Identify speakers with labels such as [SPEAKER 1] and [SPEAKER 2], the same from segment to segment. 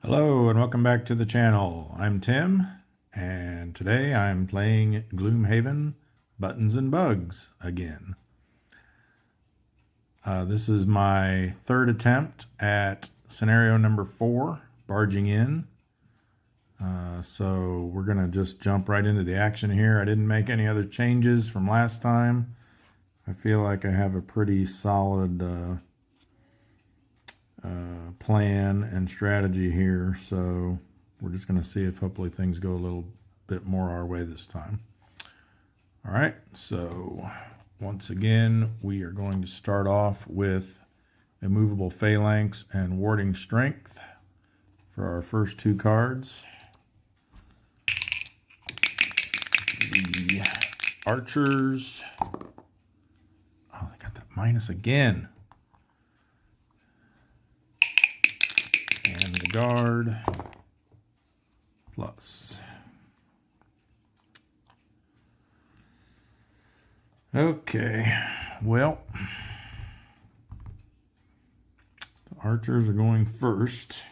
[SPEAKER 1] Hello and welcome back to the channel. I'm Tim and today I'm playing Gloomhaven Buttons and Bugs again. This is my third attempt at scenario number 4, Barging In. So we're going to just jump right into the action here. I didn't make any other changes from last time. I feel like I have a pretty solid plan and strategy here, so we're just going to see if hopefully things go a little bit more our way this time. All right, so once again we are going to start off with immovable phalanx and warding strength for our first two cards. The archers, oh, they got that minus again. And the guard plus. Okay, well, the archers are going first.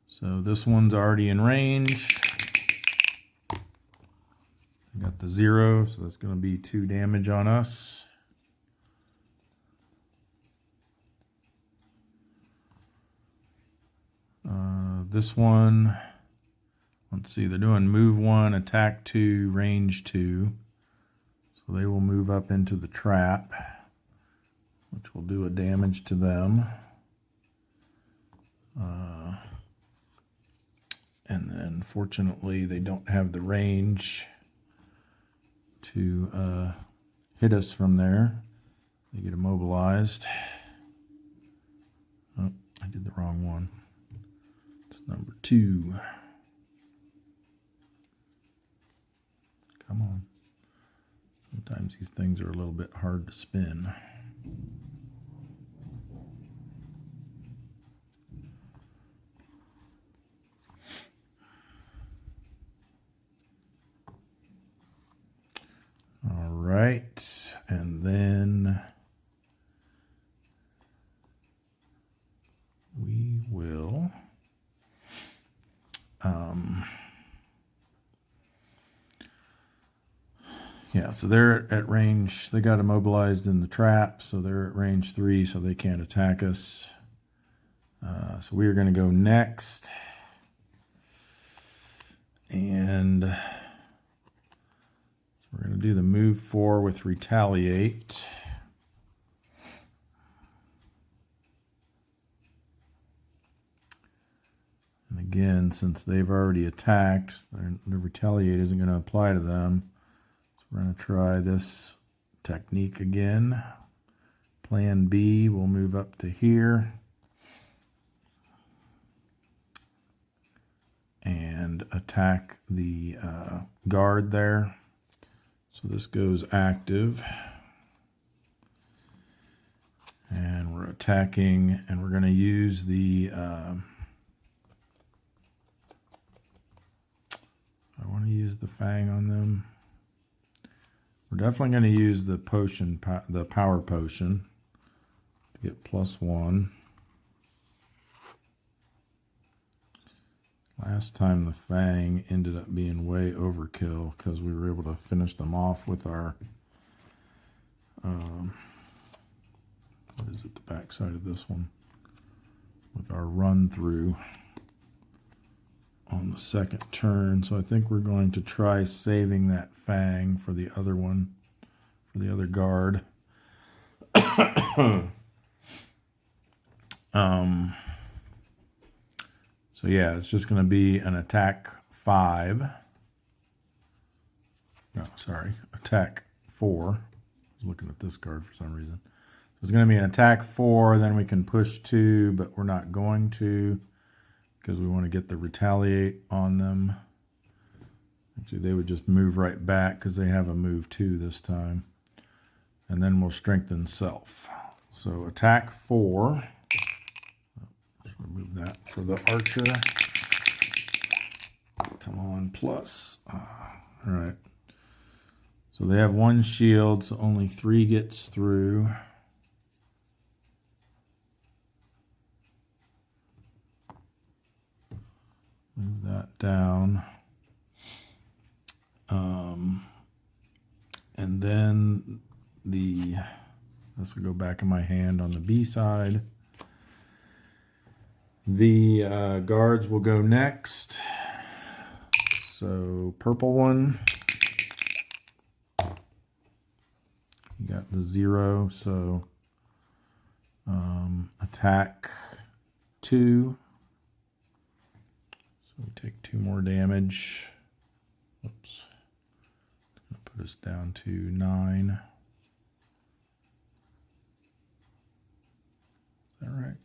[SPEAKER 1] So this one's already in range. I got the 0, so that's going to be 2 damage on us. This one, let's see, they're doing move 1, attack 2, range 2. So they will move up into the trap, which will do a damage to them. And then fortunately they don't have the range to hit us from there. They get immobilized. Oh, I did the wrong one. Number 2. Come on. Sometimes these things are a little bit hard to spin. All right, and then we will yeah, so they're at range. They got immobilized in the trap, so they're at range 3, so they can't attack us. So we are going to go next. And we're going to do the move 4 with retaliate. And again, since they've already attacked, the retaliate isn't going to apply to them. We're going to try this technique again. Plan B, we'll move up to here. And attack the guard there. So this goes active. And we're attacking, and we're going to use the... I want to use the fang on them. We're definitely going to use the potion, the power potion, to get +1. Last time the fang ended up being way overkill because we were able to finish them off with our, what is it, the back side of this one, with our run through on the second turn. So I think we're going to try saving that fang for the other one, for the other guard. So yeah, it's just going to be an attack 5. No, sorry, attack 4. I was looking at this card for some reason. So it's going to be an attack 4, then we can push 2, but we're not going to, because we want to get the retaliate on them. Actually, they would just move right back because they have a move 2 this time. And then we'll strengthen self. So attack 4. Should remove that for the archer. Come on, plus. All right. So they have 1 shield, so only 3 gets through. Move that down. And then this will go back in my hand on the B side. The guards will go next. So purple one. You got the 0, so attack 2. So we take 2 more damage. Oops. Put us down to 9. Is that right?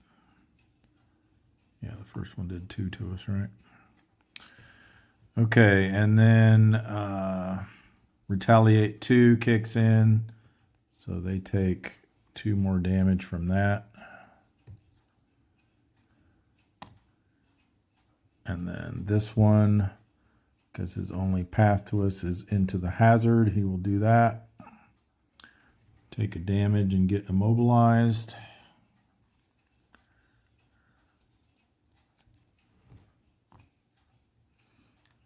[SPEAKER 1] Yeah, the first one did 2 to us, right? Okay, and then retaliate 2 kicks in. So they take 2 more damage from that. And then this one, because his only path to us is into the hazard, he will do that. Take a damage and get immobilized.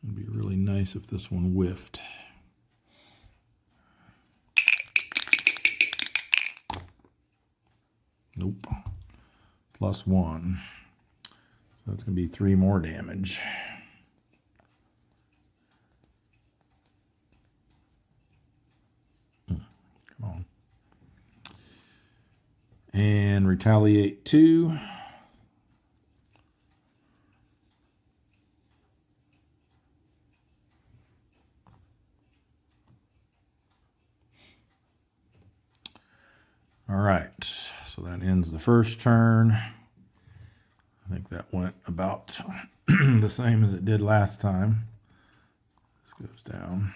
[SPEAKER 1] It'd be really nice if this one whiffed. Nope. +1. So that's going to be 3 more damage. Come on. And retaliate 2. All right, so that ends the first turn. I think that went about the same as it did last time. This goes down.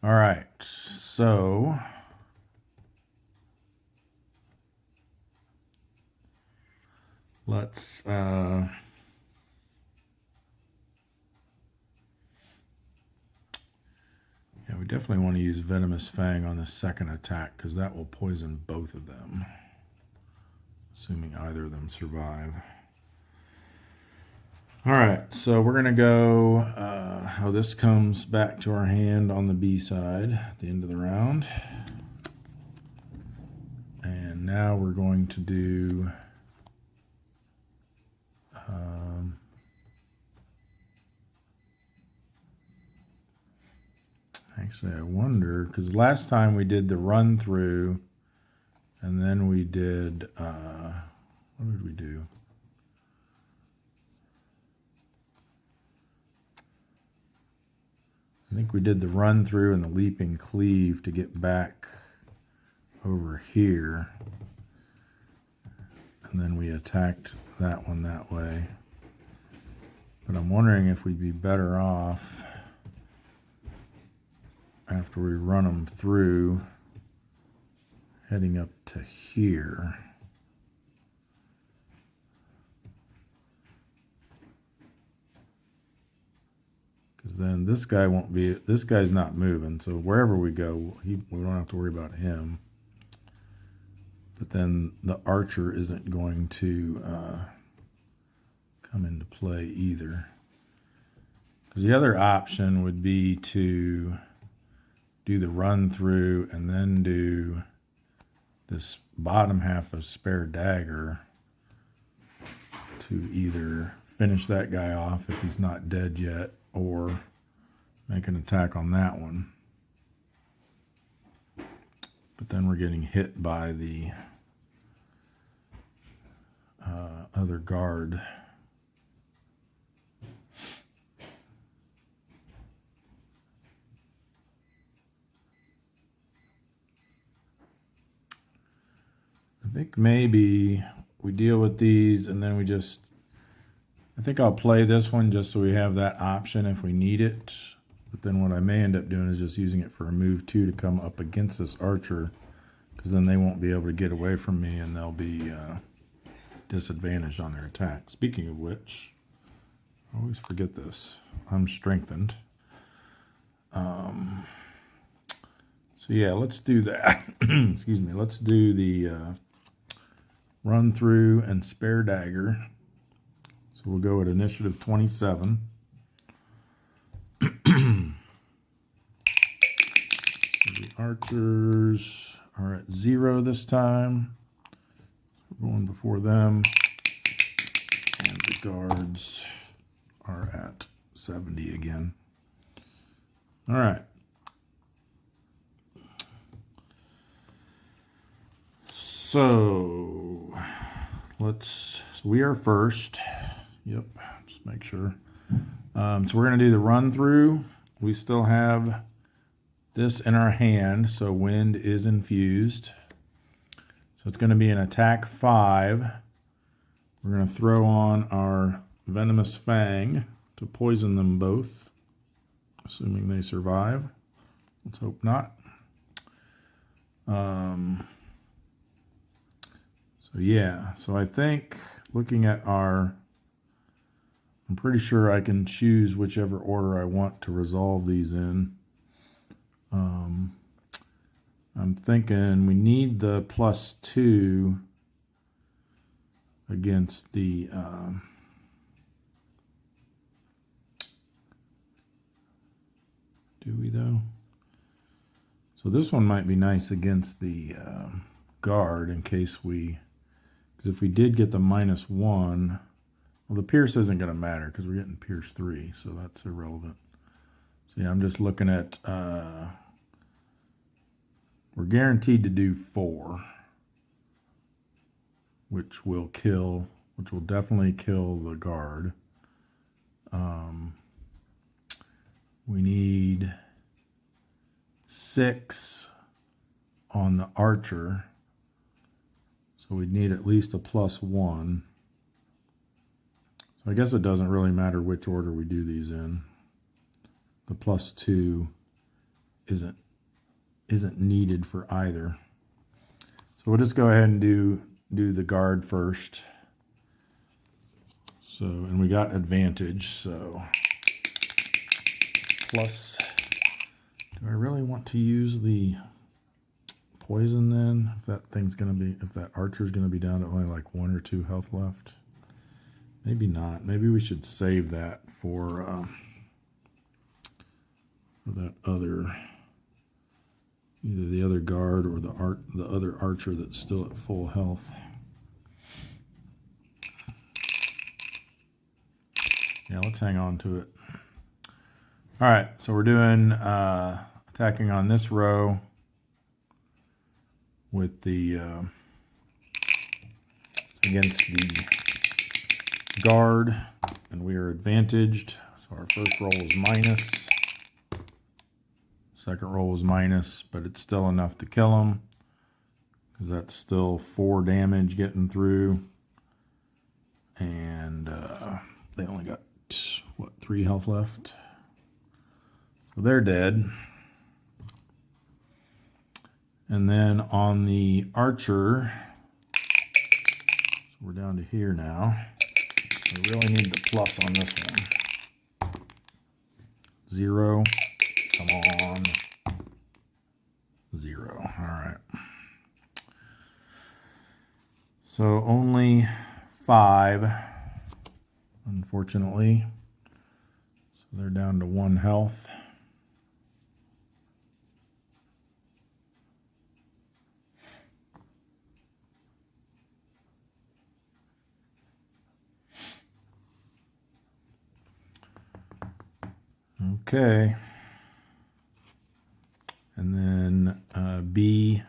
[SPEAKER 1] All right, so let's yeah, we definitely want to use Venomous Fang on the second attack because that will poison both of them, assuming either of them survive. All right, so we're going to go, this comes back to our hand on the B side at the end of the round. And now we're going to do actually, I wonder, because last time we did the run through, and then we did, what did we do? I think we did the run through and the leaping cleave to get back over here. And then we attacked that one that way. But I'm wondering if we'd be better off after we run them through, heading up to here. Because then this guy won't be, this guy's not moving, so wherever we go, we don't have to worry about him. But then the archer isn't going to come into play either. Because the other option would be to do the run through and then do this bottom half of spare dagger to either finish that guy off if he's not dead yet or make an attack on that one. But then we're getting hit by the other guard. I think maybe we deal with these and then we just, I think I'll play this one just so we have that option if we need it. But then what I may end up doing is just using it for a move 2 to come up against this archer, because then they won't be able to get away from me and they'll be disadvantaged on their attack. Speaking of which, I always forget this. I'm strengthened. So yeah, let's do that. Excuse me. Let's do the run through, and spare dagger. So we'll go at initiative 27. The archers are at 0 this time. We're going before them. And the guards are at 70 again. All right. So we are first. Yep, just make sure. So we're going to do the run through. We still have this in our hand, so wind is infused. So it's going to be an attack 5. We're going to throw on our venomous fang to poison them both, assuming they survive. Let's hope not. So yeah, so I think looking at I'm pretty sure I can choose whichever order I want to resolve these in. I'm thinking we need the +2 against the do we though? So this one might be nice against the guard in case because if we did get the -1, well, the pierce isn't going to matter because we're getting pierce 3, so that's irrelevant. So yeah, I'm just looking at we're guaranteed to do 4, which will definitely kill the guard. We need 6 on the archer, so we'd need at least a +1. So I guess it doesn't really matter which order we do these in. The +2 isn't needed for either. So we'll just go ahead and do the guard first. So, and we got advantage, so plus, do I really want to use the poison then? If that archer's gonna be down to only like 1 or 2 health left. Maybe not. Maybe we should save that for that other, either the other guard or the other archer that's still at full health. Yeah, let's hang on to it. All right, so we're doing attacking on this row with the against the guard, and we are advantaged. So our first roll is minus. Second roll is minus, but it's still enough to kill him because that's still 4 damage getting through. And they only got, 3 health left? So they're dead. And then on the archer, so we're down to here now. We really need the plus on this one. 0. Come on. 0. All right. So only 5, unfortunately. So they're down to 1 health. Okay. And then B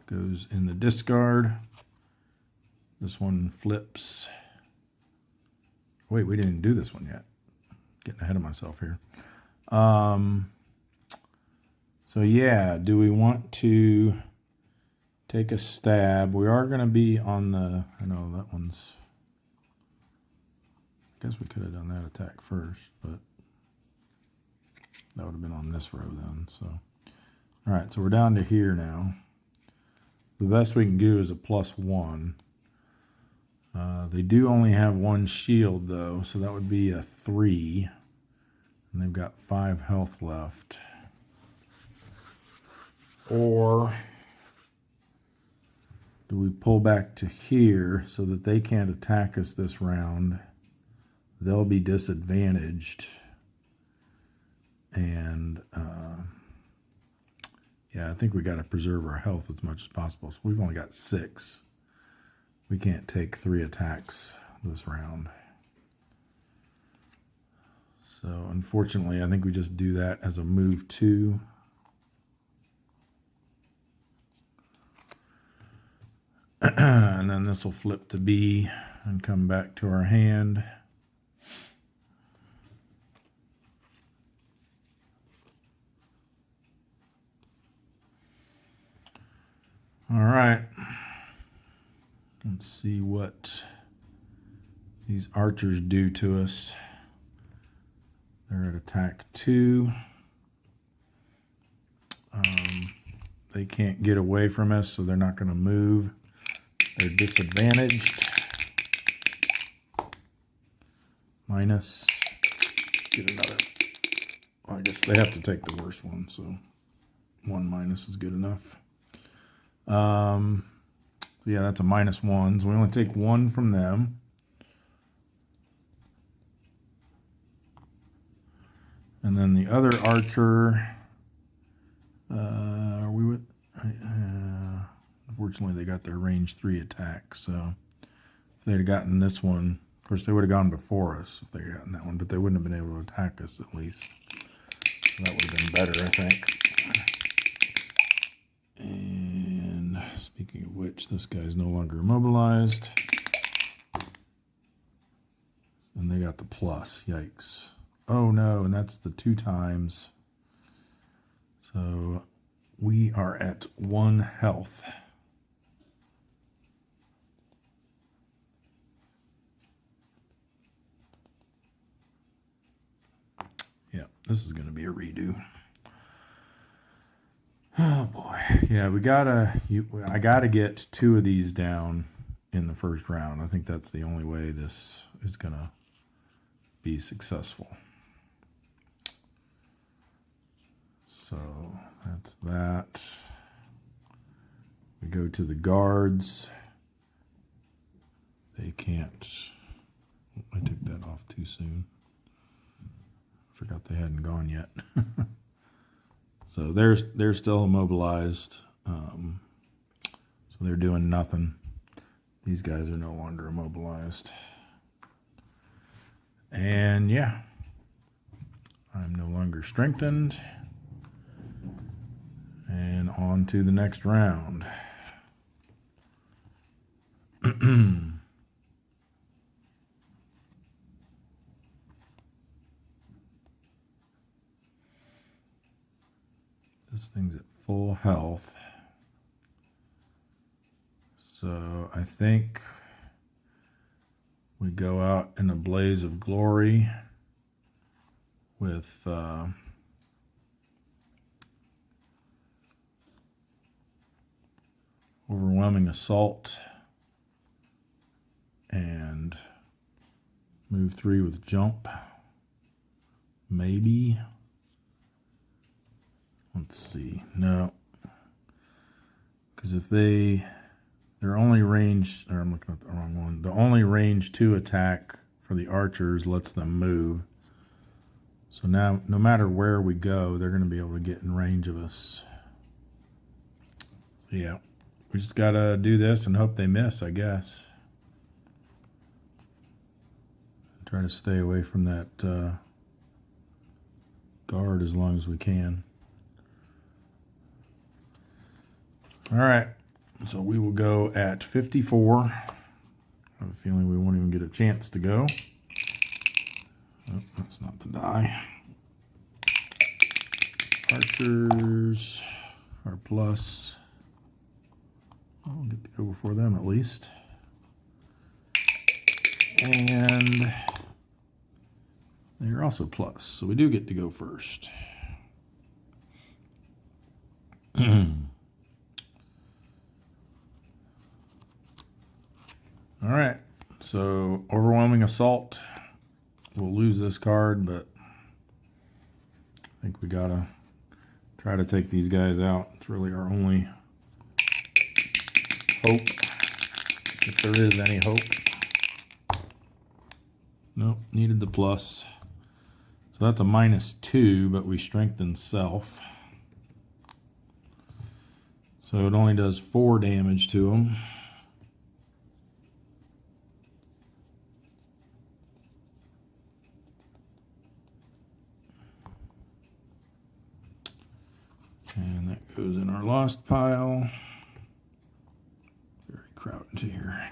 [SPEAKER 1] goes in the discard. This one flips. Wait, we didn't do this one yet. Getting ahead of myself here. So yeah, do we want to take a stab? We are going to be on the, I know that one's, I guess we could have done that attack first, but that would have been on this row then. So, all right, so we're down to here now. The best we can do is a +1. They do only have 1 shield though, so that would be a 3. And they've got 5 health left. Or do we pull back to here so that they can't attack us this round? They'll be disadvantaged. And yeah, I think we got to preserve our health as much as possible. So we've only got 6. We can't take 3 attacks this round. So unfortunately, I think we just do that as a move 2. And then this will flip to B and come back to our hand. All right. Let's see what these archers do to us. They're at attack 2. They can't get away from us, so they're not going to move. They're disadvantaged. Minus. Get another. Well, I guess they have to take the worst one, so 1 minus is good enough. So yeah, that's a -1. So we only take 1 from them. And then the other archer, unfortunately they got their range 3 attack. So if they'd have gotten this one, of course they would have gone before us if they had gotten that one, but they wouldn't have been able to attack us at least. So that would have been better, I think. And speaking of which, this guy's no longer immobilized. And they got the plus, yikes. Oh no, and that's the 2 times. So we are at 1 health. Yeah, this is going to be a redo. Oh boy. Yeah, I gotta get 2 of these down in the first round. I think that's the only way this is gonna be successful. So that's that. We go to the guards. They can't. I took that off too soon. Forgot they hadn't gone yet. So they're still immobilized. So they're doing nothing. These guys are no longer immobilized. And yeah, I'm no longer strengthened. And on to the next round. This thing's at full health. So I think we go out in a blaze of glory with overwhelming assault and move 3 with jump. Maybe. Let's see. No. Because if they're only range, or I'm looking at the wrong one. The only range 2 attack for the archers lets them move. So now, no matter where we go, they're going to be able to get in range of us. So yeah, we just got to do this and hope they miss, I guess. Try to stay away from that guard as long as we can. All right, so we will go at 54. I have a feeling we won't even get a chance to go. Oh, that's not the die. Archers are plus. I'll get to go before them at least. And they're also plus, so we do get to go first. All right, so overwhelming assault. We'll lose this card, but I think we gotta try to take these guys out. It's really our only hope. if there is any hope. Nope, needed the plus. So that's a -2, but we strengthen self. So it only does 4 damage to him. And that goes in our lost pile. Very crowded here.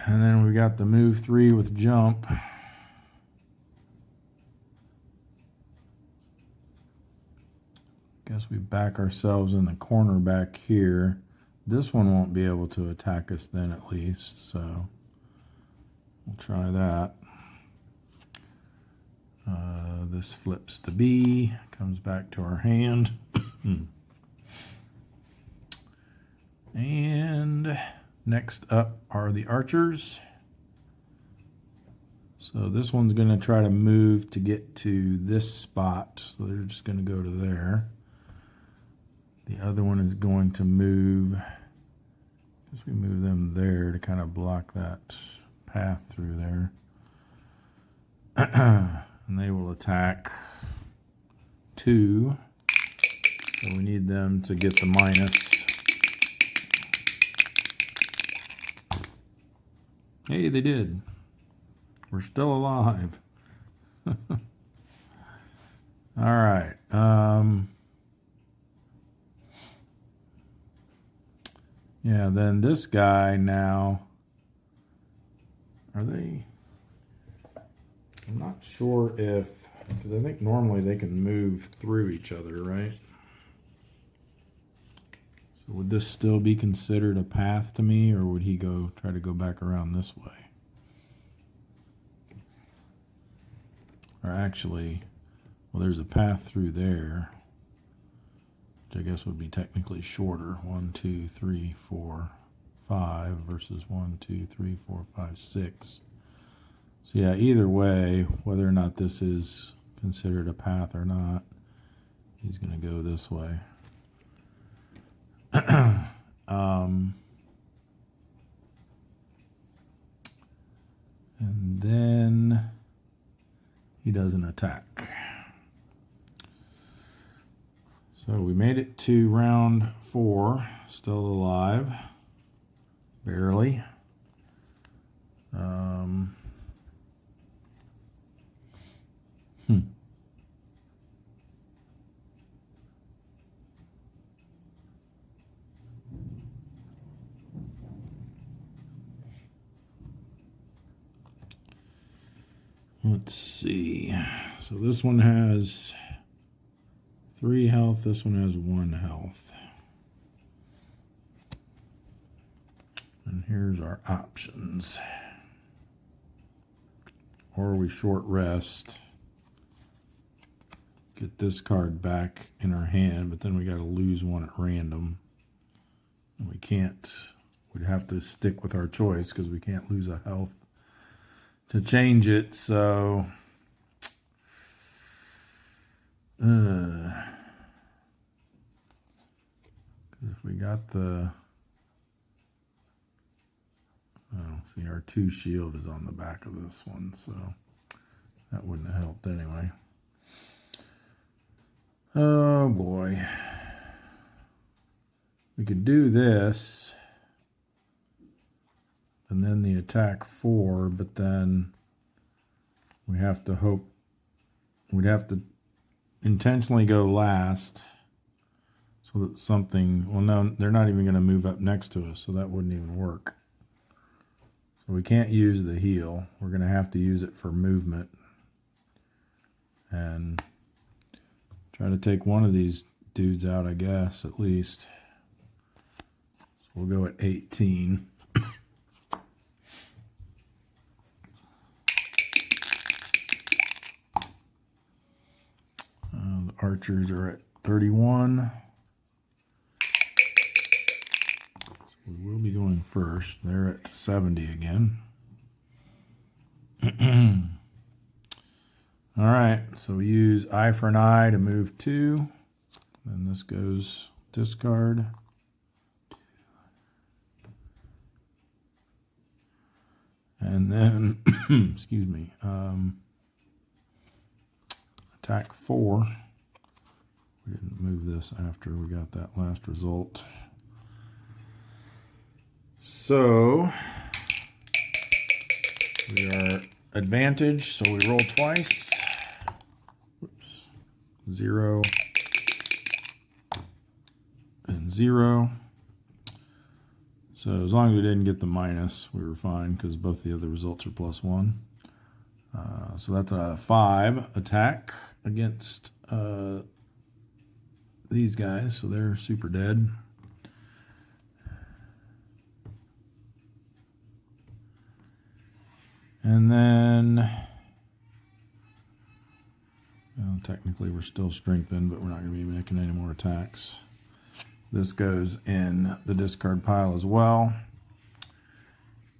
[SPEAKER 1] And then we got the move 3 with jump. Guess we back ourselves in the corner back here. This one won't be able to attack us then, at least, so we'll try that. This flips to B, comes back to our hand. And next up are the archers. So this one's going to try to move to get to this spot, so they're just going to go to there. The other one is going to move, as we move them there to kind of block that path through there. And they will attack 2. So we need them to get the minus. Hey, they did. We're still alive. All right. Yeah, then this guy now, are they, I'm not sure if, because I think normally they can move through each other, right? So would this still be considered a path to me, or would he try to go back around this way? Or actually, well, there's a path through there, which I guess would be technically shorter. 1, 2, 3, 4, 5 versus 1, 2, 3, 4, 5, 6. So yeah, either way, whether or not this is considered a path or not, he's going to go this way. And then he does an attack. So we made it to round 4, still alive, barely. Let's see. So this one has 3 health. This one has 1 health. And here's our options. Or we short rest. Get this card back in our hand, but then we got to lose one at random. And we can't, we'd have to stick with our choice because we can't lose a health to change it, so if we got the, oh, see, our 2 shield is on the back of this one, so that wouldn't have helped anyway. Oh boy, we could do this and then the attack 4, but then we have to hope, we'd have to intentionally go last so that something, well, no, they're not even going to move up next to us, so that wouldn't even work. So we can't use the heal. We're going to have to use it for movement and try to take one of these dudes out, I guess, at least. So we'll go at 18. The archers are at 31. So we will be going first. They're at 70 again. All right, so we use eye for an eye to move 2. And this goes discard. And then, excuse me, attack 4. We didn't move this after we got that last result. So we are advantage, so we roll twice. Whoops. 0 and 0. So as long as we didn't get the minus, we were fine because both the other results are +1. So that's a 5 attack against these guys. So they're super dead. And then, well, technically we're still strengthened, but we're not going to be making any more attacks. This goes in the discard pile as well.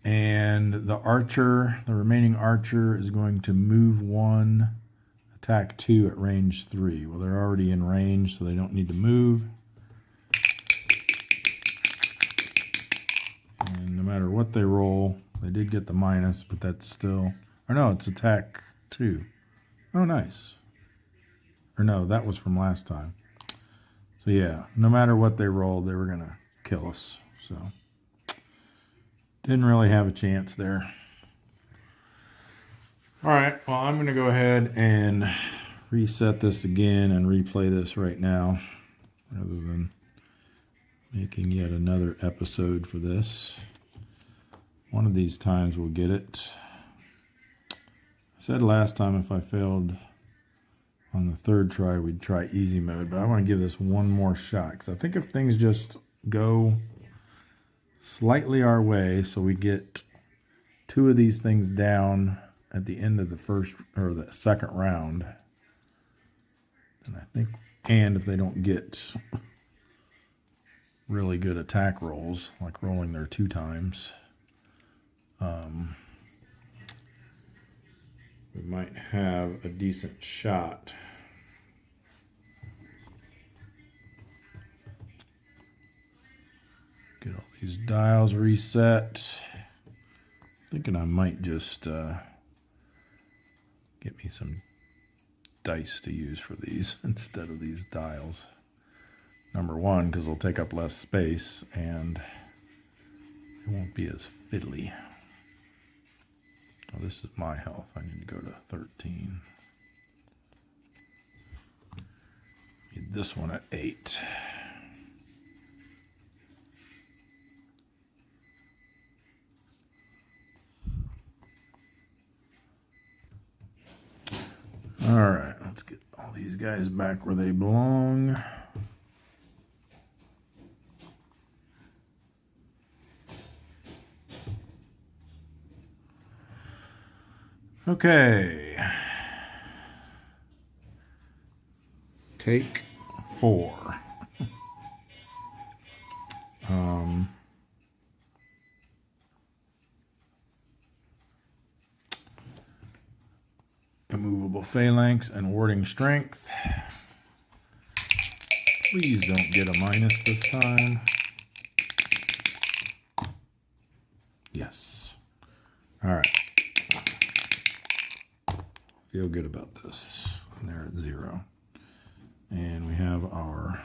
[SPEAKER 1] And the archer, the remaining archer, is going to move 1, attack 2 at range 3. Well, they're already in range, so they don't need to move. And no matter what they roll, they did get the minus, but that's still... Or no, it's attack 2. Oh, nice. Or no, that was from last time. So yeah, no matter what they rolled, they were going to kill us. So didn't really have a chance there. All right, well, I'm going to go ahead and reset this again and replay this right now rather than making yet another episode for this. One of these times we'll get it. I said last time if I failed on the 3rd try, we'd try easy mode, but I want to give this one more shot because I think if things just go slightly our way, so we get 2 of these things down at the end of the first or the second round, and I think, and if they don't get really good attack rolls, like rolling there 2 times, we might have a decent shot. Get all these dials reset. Thinking I might just get me some dice to use for these instead of these dials. Number 1, because they'll take up less space and it won't be as fiddly. Oh, this is my health. I need to go to 13. Need this one at 8. All right, let's get all these guys back where they belong. Okay. Take 4. Immovable phalanx and warding strength. Please don't get a minus this time. Yes. All right. Feel good about this. And they're at 0. And we have our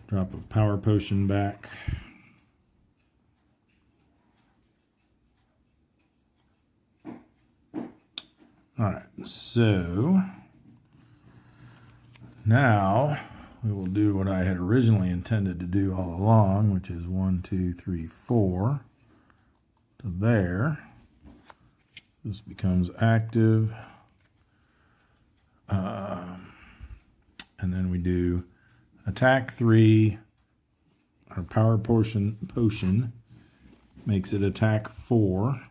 [SPEAKER 1] drop of power potion back. All right, so now we will do what I had originally intended to do all along, which is 1, 2, 3, 4 to there. This becomes active. And then we do attack 3. Our power potion makes it attack 4.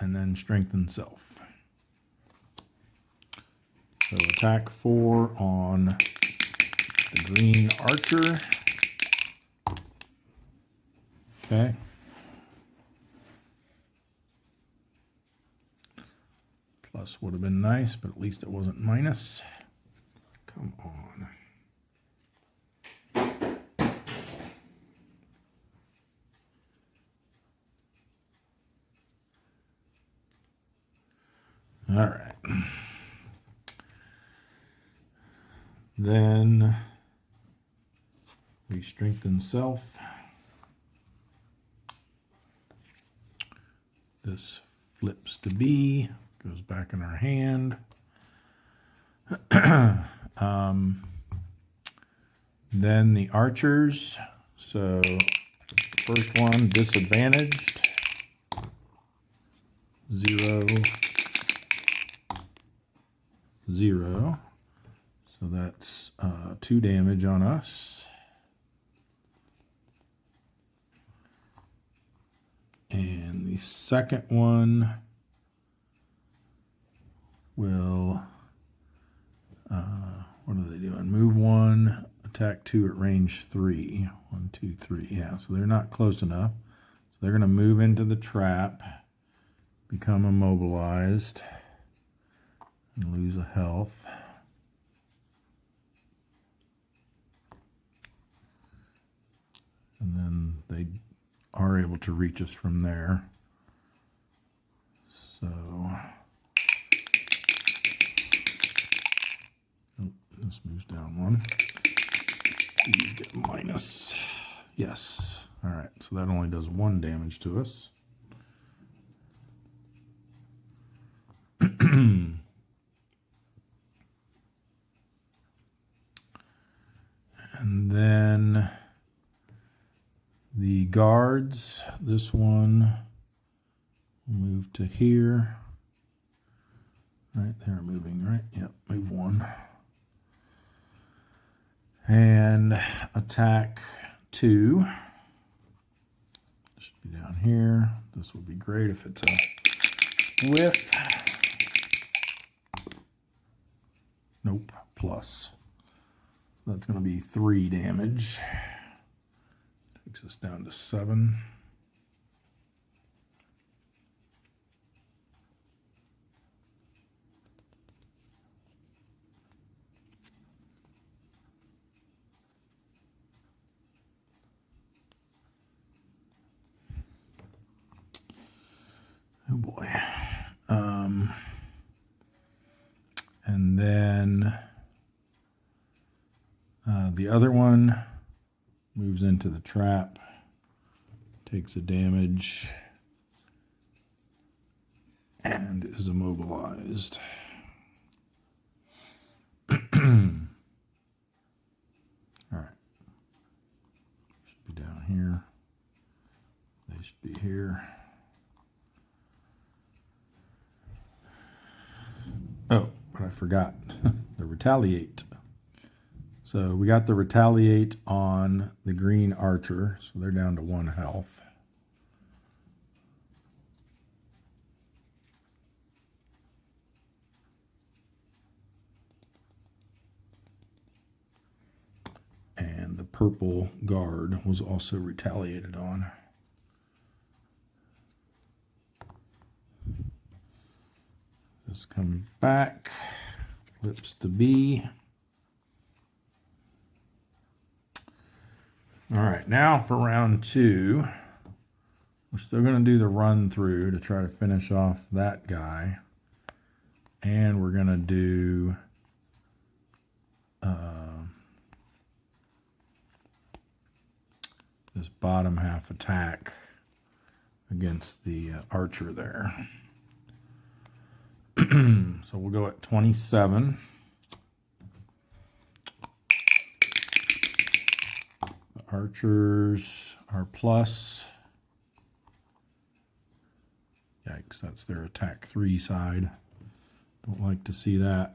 [SPEAKER 1] And then strengthen self. So attack 4 on the green archer. Okay. Plus would have been nice, but at least it wasn't minus. Come on. All right. Then we strengthen self. This flips to B, goes back in our hand. Then the archers. So first one, disadvantaged. 0, 0. So that's 2 damage on us. And the second one will, what are they doing? Move 1, attack 2 at range 3. 1, 2, 3. Yeah, so they're not close enough. So they're going to move into the trap, become immobilized, and lose a health. And then they are able to reach us from there. So, oh, this moves down 1. These get minus. Yes. All right. So that only does 1 damage to us. And then the guards, this one will move to here. Right, they're moving, right? Yep, move 1. And attack 2. Should be down here. This would be great if it's a whiff. Nope, plus. That's going to be 3 damage. Takes us down to 7. Oh boy. And then the other one moves into the trap, takes a damage, and is immobilized. All right. Should be down here. They should be here. Oh, but I forgot the retaliate. So we got the retaliate on the green archer, so they're down to 1 health. And the purple guard was also retaliated on. This comes back, flips to B. All right, now for round 2, we're still going to do the run through to try to finish off that guy. And we're going to do this bottom half attack against the archer there. So we'll go at 27. The archers are plus. Yikes, that's their attack 3 side. Don't like to see that.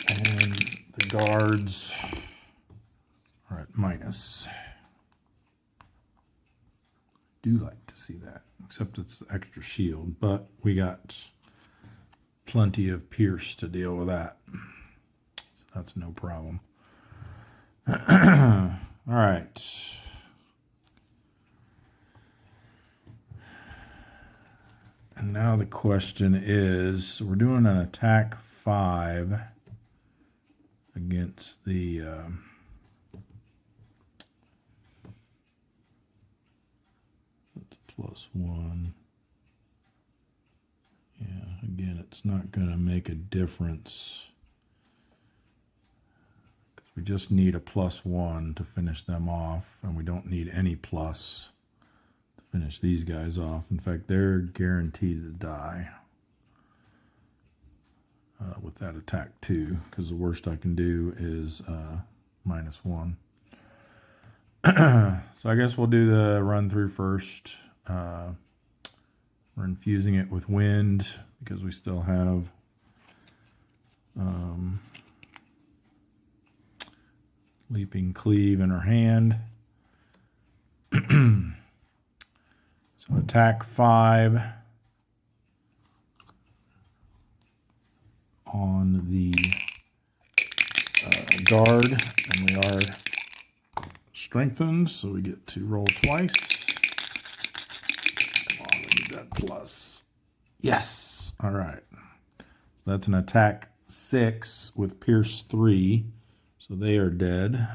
[SPEAKER 1] And the guards are at minus. Do like to see that, except it's the extra shield, but we got plenty of pierce to deal with that, so that's no problem. All right. And now the question is, we're doing an attack 5 against the +1. Yeah, again, it's not going to make a difference. We just need a +1 to finish them off, and we don't need any plus to finish these guys off. In fact, they're guaranteed to die with that attack 2, because the worst I can do is -1. So I guess we'll do the run through first. We're infusing it with wind because we still have leaping cleave in our hand. So attack 5 on the guard, and we are strengthened, so we get to roll twice. Come on, we need that plus. Yes. All right. So that's an attack 6 with pierce 3. So they are dead.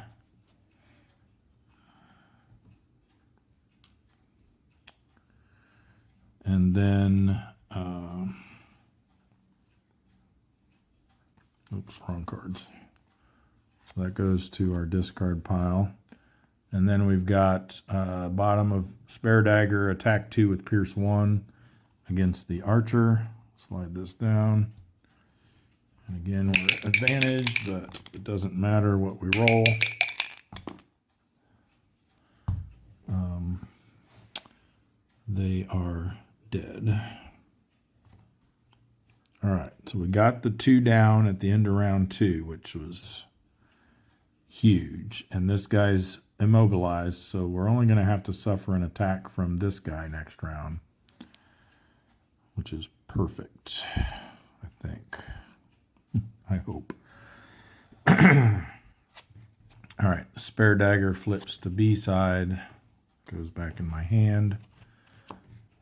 [SPEAKER 1] And then, oops, wrong cards. So that goes to our discard pile. And then we've got bottom of spare dagger, attack 2 with pierce 1 against the archer. Slide this down. And again, we're at advantage, but it doesn't matter what we roll. They are dead. All right, so we got the 2 down at the end of round 2, which was huge. And this guy's immobilized, so we're only going to have to suffer an attack from this guy next round, which is perfect, I think. I hope. All right, spare dagger flips to B side, goes back in my hand.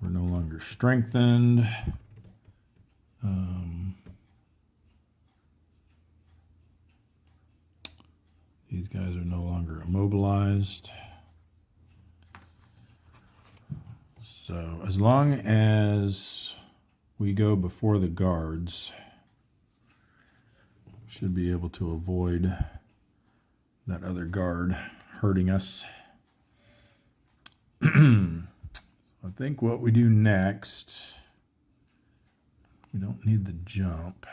[SPEAKER 1] We're no longer strengthened. These guys are no longer immobilized. So as long as we go before the guards, should be able to avoid that other guard hurting us. I think what we do next, we don't need the jump.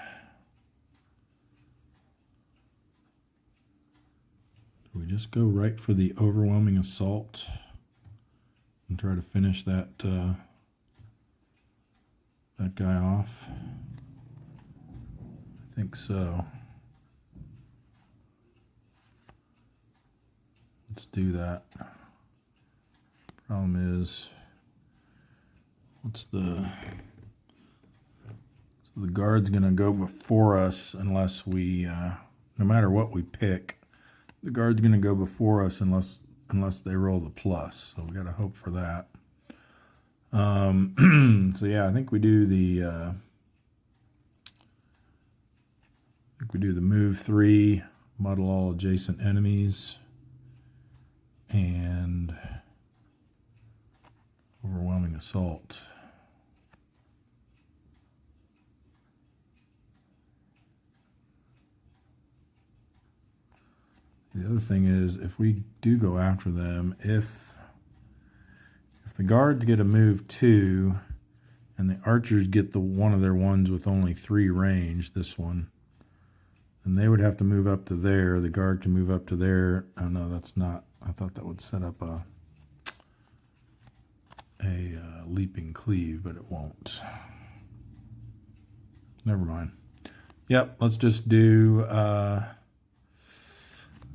[SPEAKER 1] We just go right for the overwhelming assault and try to finish that that guy off. I think so. Let's do that. Problem is, so the guard's going to go before us unless we, no matter what we pick, the guard's going to go before us unless they roll the plus. So we got to hope for that. So yeah, I think we do the move 3, muddle all adjacent enemies, and overwhelming assault. The other thing is, if we do go after them, if the guards get a move 2 and the archers get the one of their ones with only 3 range, this one, and they would have to move up to there. The guard can move up to there. Oh no, that's not. I thought that would set up a leaping cleave, but it won't. Never mind. Yep, let's just do,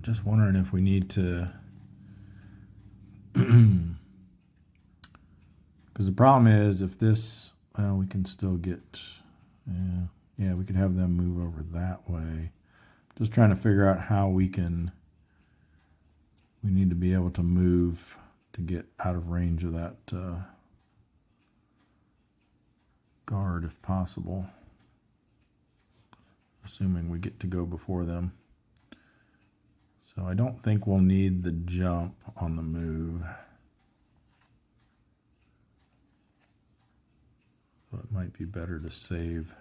[SPEAKER 1] just wondering if we need to, because the problem is if this, well, we can still get, yeah, we could have them move over that way. Just trying to figure out how we need to be able to move to get out of range of that guard if possible. Assuming we get to go before them. So I don't think we'll need the jump on the move. So it might be better to save.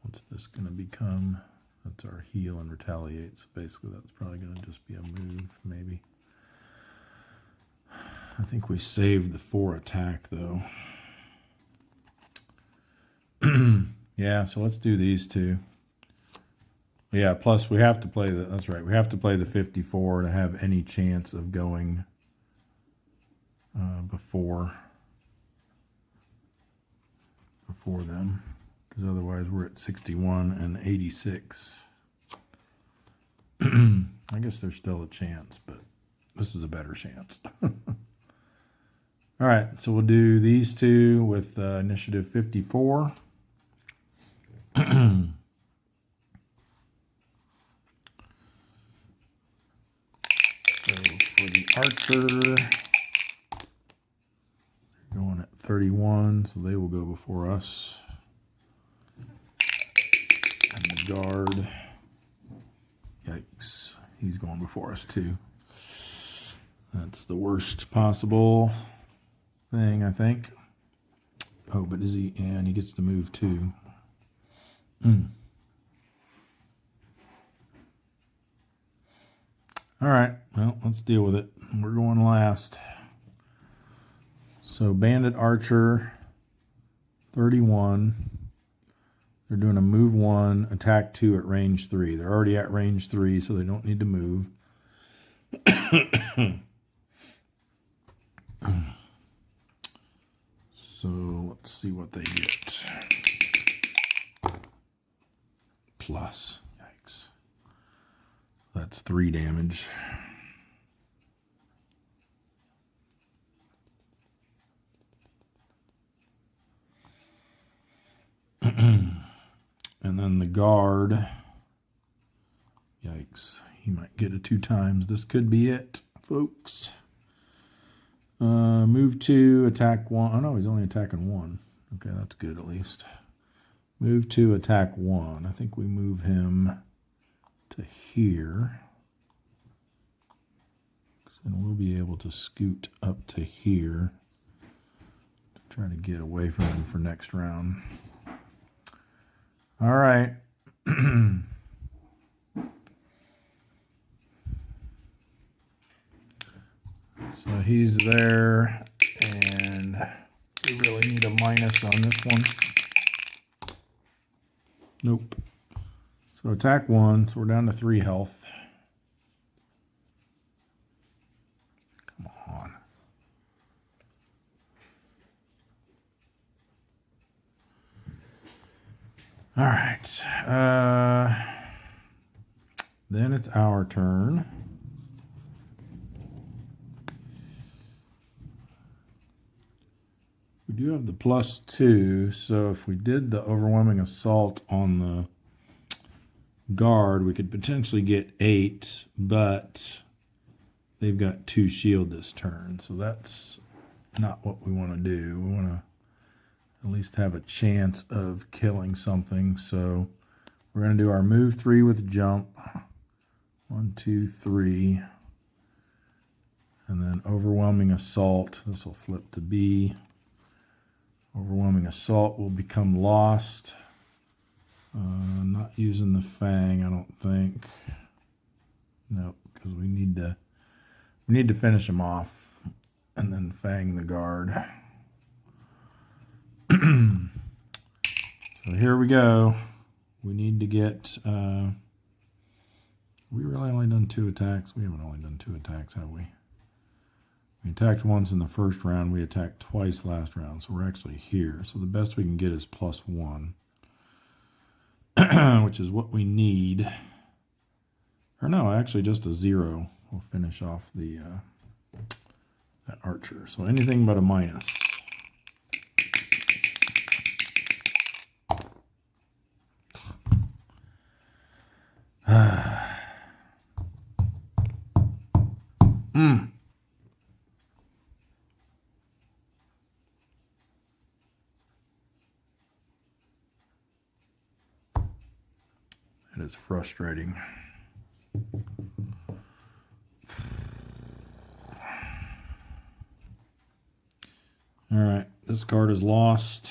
[SPEAKER 1] What's this going to become? That's our heal and retaliate. So basically that's probably going to just be a move, maybe. I think we saved the 4 attack though. Yeah, so let's do these two. Yeah, plus we have to play the, that's right, we have to play the 54 to have any chance of going before them. Because otherwise we're at 61 and 86. I guess there's still a chance, but this is a better chance. All right, so we'll do these two with initiative 54. So for the archer, they're going at 31, so they will go before us. And the guard, yikes, he's going before us too. That's the worst possible thing, I think. Oh, but is he? And he gets to move too. All right, well, let's deal with it. We're going last. So bandit archer, 31. They're doing a move 1, attack 2 at range 3. They're already at range 3, so they don't need to move. So let's see what they get. Plus, yikes. That's 3 damage. And then the guard, yikes, he might get it 2 times. This could be it, folks. Move 2, attack 1. Oh no, he's only attacking 1. Okay, that's good at least. Move 2, attack 1. I think we move him to here. And we'll be able to scoot up to here to try to get away from him for next round. All right. So he's there, and we really need a minus on this one. Nope. So attack 1, so we're down to 3 health. Come on. All right. Then it's our turn. We do have the +2, so if we did the overwhelming assault on the guard, we could potentially get 8, but they've got 2 shield this turn, so that's not what we want to do. We want to at least have a chance of killing something, so we're going to do our move 3 with jump. 1, 2, 3. And then overwhelming assault. This will flip to B. Overwhelming assault will become lost. Not using the fang, I don't think. Nope, because we need to finish him off and then fang the guard. So here we go. We need to get. We really only done 2 attacks. We haven't only done 2 attacks, have we? We attacked once in the first round. We attacked twice last round, so we're actually here. So the best we can get is +1, which is what we need. Or no, actually just a 0. We'll finish off the that archer. So anything but a minus. It is frustrating. All right, this card is lost.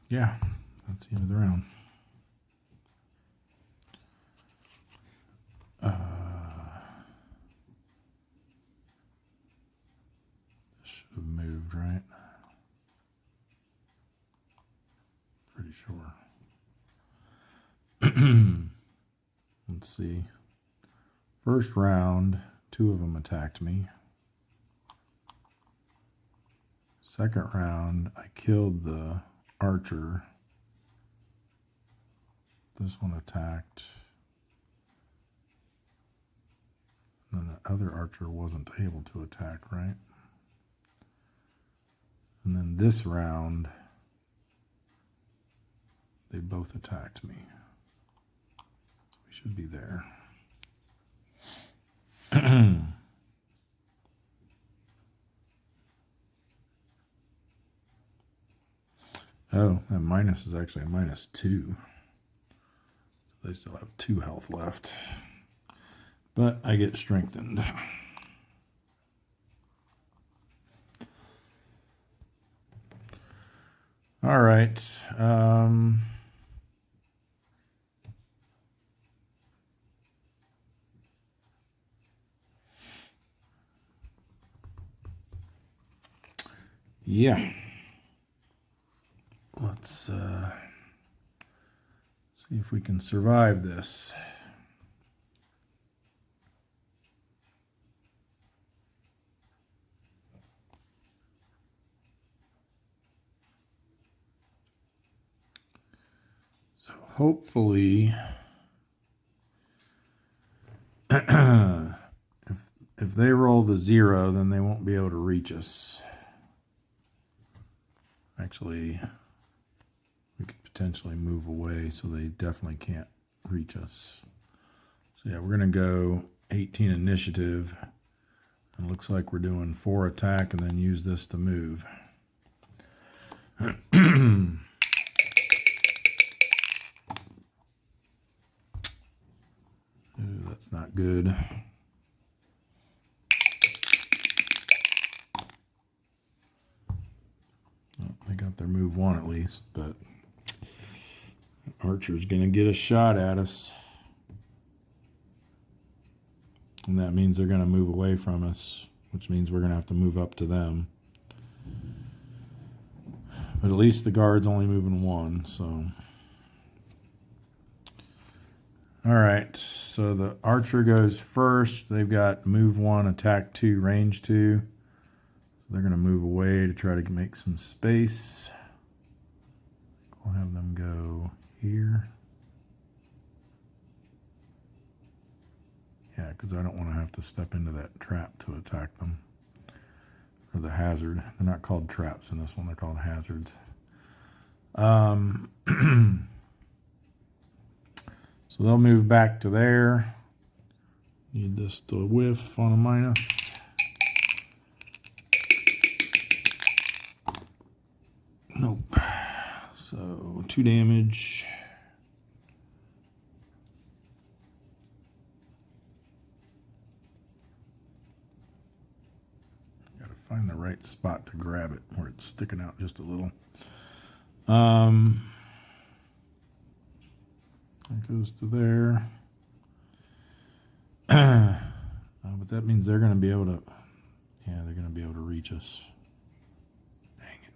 [SPEAKER 1] Yeah, that's the end of the round. Should have moved, right? Pretty sure. Let's see. First round, 2 of them attacked me. Second round, I killed the archer. This one attacked. And then the other archer wasn't able to attack, right? And then this round, they both attacked me. So we should be there. Oh, that minus is actually a -2. They still have 2 health left. But I get strengthened. All right. Yeah. Let's see if we can survive this. So hopefully, if they roll the 0, then they won't be able to reach us. Actually, we could potentially move away, so they definitely can't reach us. So yeah, we're going to go 18 initiative. It looks like we're doing 4 attack and then use this to move. Ooh, that's not good. Well, they got their move 1 at least, but Archer's going to get a shot at us. And that means they're going to move away from us, which means we're going to have to move up to them. But at least the guard's only moving 1, so. All right, so the archer goes first. They've got move 1, attack 2, range 2. They're going to move away to try to make some space. We'll have them go here. Yeah, because I don't want to have to step into that trap to attack them. Or the hazard. They're not called traps in this one. They're called hazards. So they'll move back to there. Need this to whiff on a minus. Nope. So 2 damage. Gotta find the right spot to grab it where it's sticking out just a little. That goes to there. But that means they're going to be able to, yeah, they're going to be able to reach us. Dang it.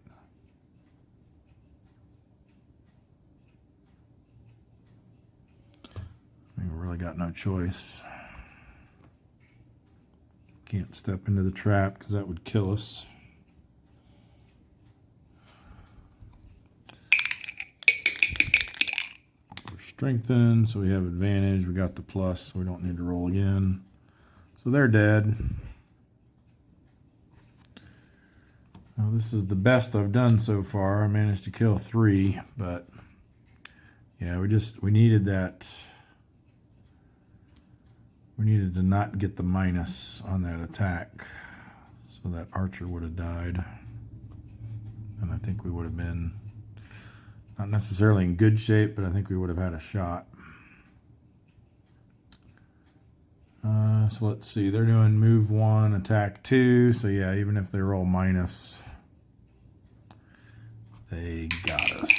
[SPEAKER 1] I mean, we really got no choice. Can't step into the trap because that would kill us. We're strengthened, so we have advantage. We got the plus, so we don't need to roll again. So they're dead. Now this is the best I've done so far. I managed to kill 3, but yeah, we needed that We needed to not get the minus on that attack, so that archer would have died. And I think we would have been not necessarily in good shape, but I think we would have had a shot. So let's see, they're doing move 1, attack 2. So yeah, even if they roll minus, they got us.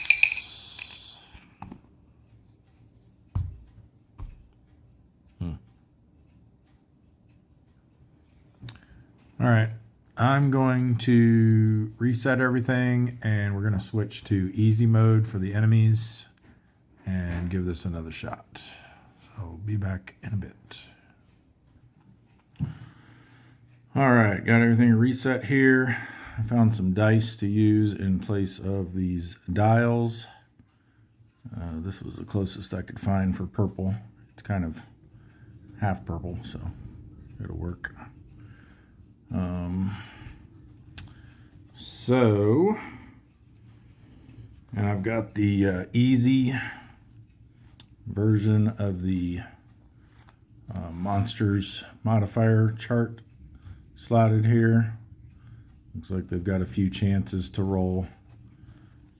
[SPEAKER 1] All right, I'm going to reset everything, and we're going to switch to easy mode for the enemies and give this another shot. So be back in a bit. All right, got everything reset here. I found some dice to use in place of these dials. This was the closest I could find for purple. It's kind of half purple, so it'll work. And I've got the easy version of the monsters modifier chart slotted here. Looks like they've got a few chances to roll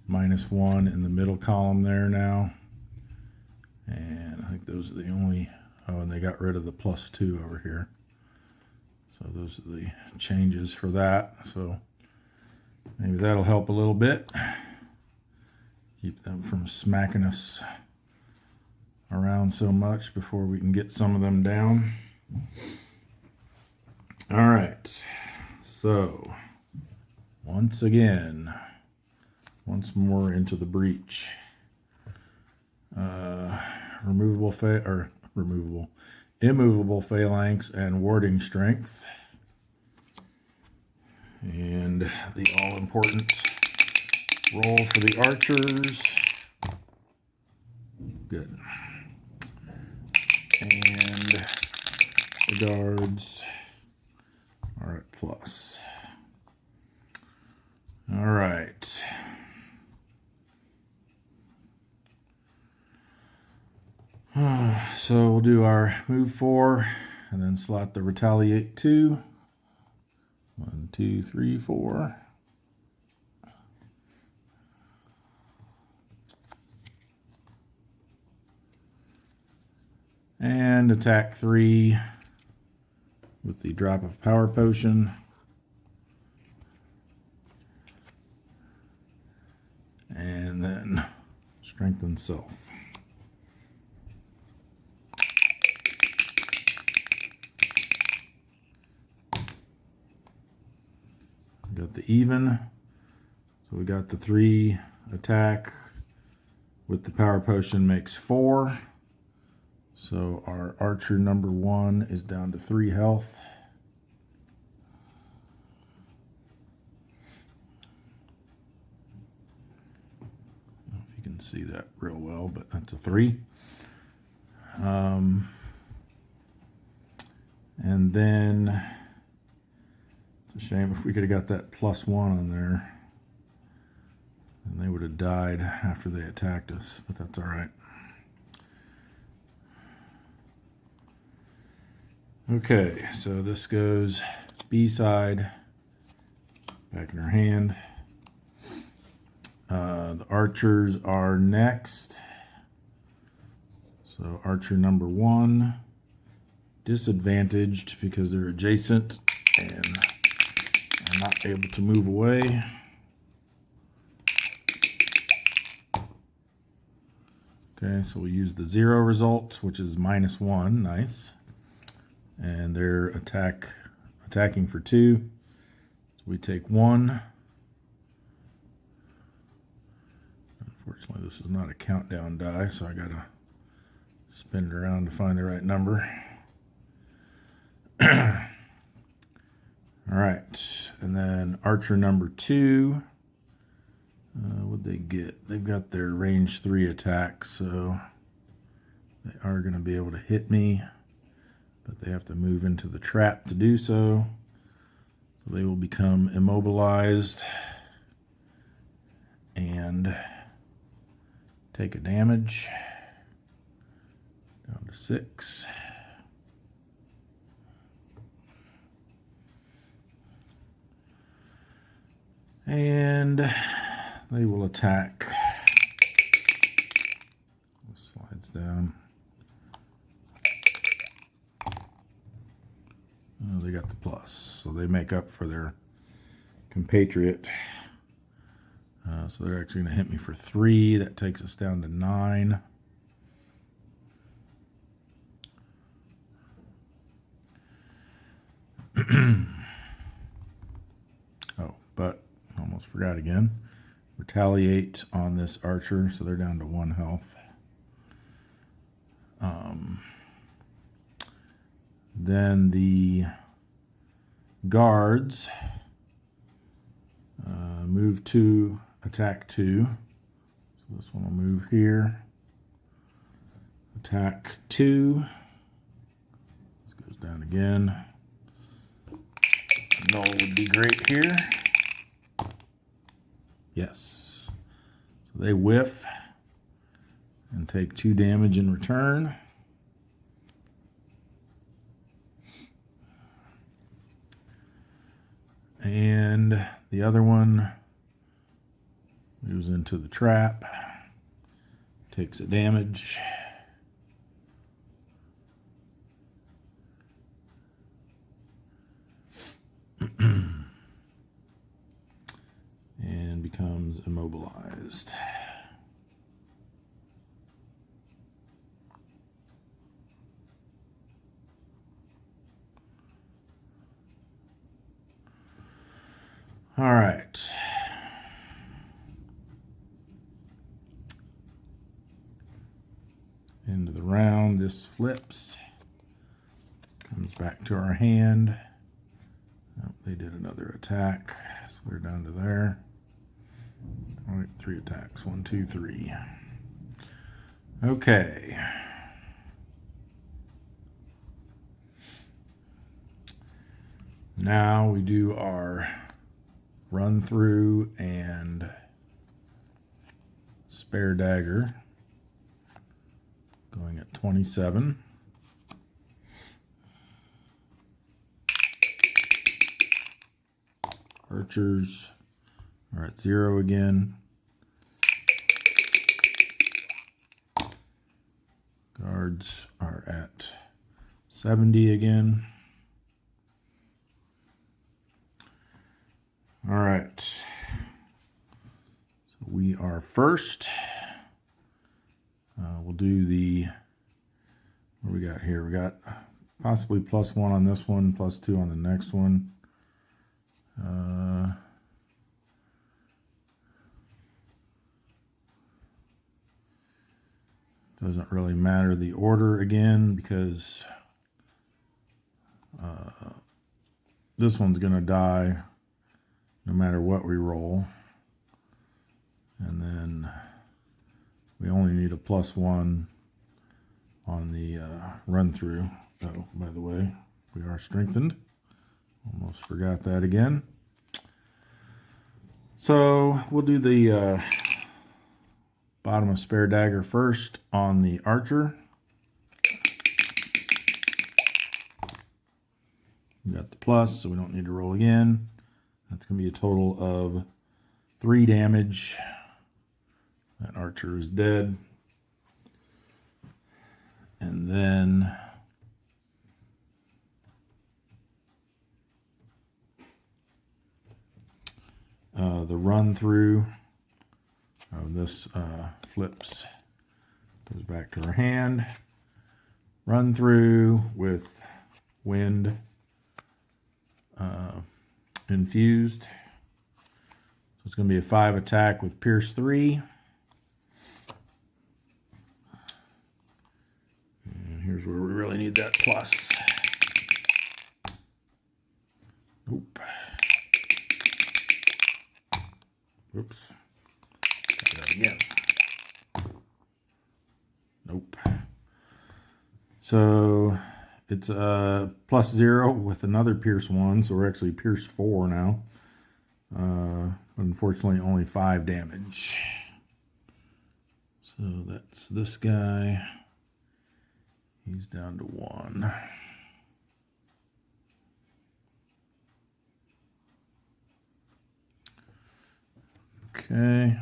[SPEAKER 1] -1 in the middle column there now. And I think those are the only, oh, and they got rid of the +2 over here. So those are the changes for that. So maybe that'll help a little bit. Keep them from smacking us around so much before we can get some of them down. All right. So once more into the breach. Immovable phalanx and warding strength. And the all-important roll for the archers. Good. And the guards are at plus. All right. So we'll do our move 4 and then slot the retaliate 2. 1, 2, 3, 4. And attack 3 with the drop of power potion. And then strengthen self. Got the even. So we got the 3 attack with the power potion makes 4. So our archer number 1 is down to 3 health. I don't know if you can see that real well, but that's a 3. And then it's a shame if we could have got that +1 on there, and they would have died after they attacked us, but that's all right. Okay, so this goes B side, back in her hand. The archers are next. So archer number 1, disadvantaged because they're adjacent and are not able to move away. Okay, so we use the 0 result, which is -1, nice. And they're attacking for 2. So we take 1. Unfortunately, this is not a countdown die, so I gotta spin it around to find the right number. All right, and then archer number 2. What'd they get? They've got their range 3 attack, so they are going to be able to hit me, but they have to move into the trap to do so. So they will become immobilized and take a damage down to 6. And they will attack. This slides down. Oh, they got the plus, so they make up for their compatriot. So they're actually going to hit me for 3. That takes us down to 9. Oh, but almost forgot again. Retaliate on this archer, so they're down to 1 health. Then the guards move to attack 2. So this one will move here. Attack 2. This goes down again. Null would be great here. Yes. So they whiff and take 2 damage in return. And the other one moves into the trap, takes a damage. And becomes immobilized. All right. End of the round, this flips. Comes back to our hand. Oh, they did another attack, so they're down to there. All right, 3 attacks. 1, 2, 3. Okay. Now we do our run through and spare dagger, going at 27. Archers are at 0 again. Guards are at 70 again. All right. So we are first. We'll do the, what do we got here? We got possibly +1 on this one, +2 on the next one. Doesn't really matter the order again because this one's going to die no matter what we roll. And then we only need a +1 on the run through. Oh, by the way, we are strengthened. Almost forgot that again. So we'll do the bottom of spare dagger first on the archer. We got the plus, so we don't need to roll again. That's going to be a total of 3 damage. That archer is dead. And then the run through of this flips, goes back to our hand. Run through with wind infused. So it's going to be a 5 attack with Pierce 3. And here's where we really need that plus. Oop. Oops. Try that again. Nope. So it's a +0 with another Pierce 1, so we're actually Pierce 4 now. Unfortunately, only 5 damage. So that's this guy. He's down to 1. Okay.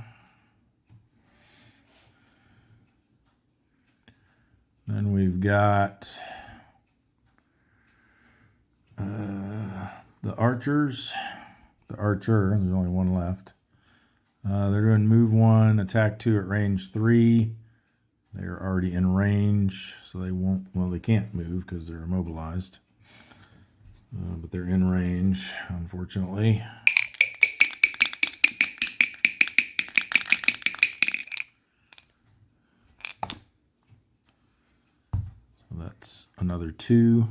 [SPEAKER 1] Then we've got the archers. The archer, there's only one left. They're doing move 1, attack 2 at range 3. They're already in range, so they won't, well, they can't move because they're immobilized. But they're in range, unfortunately. So that's another 2.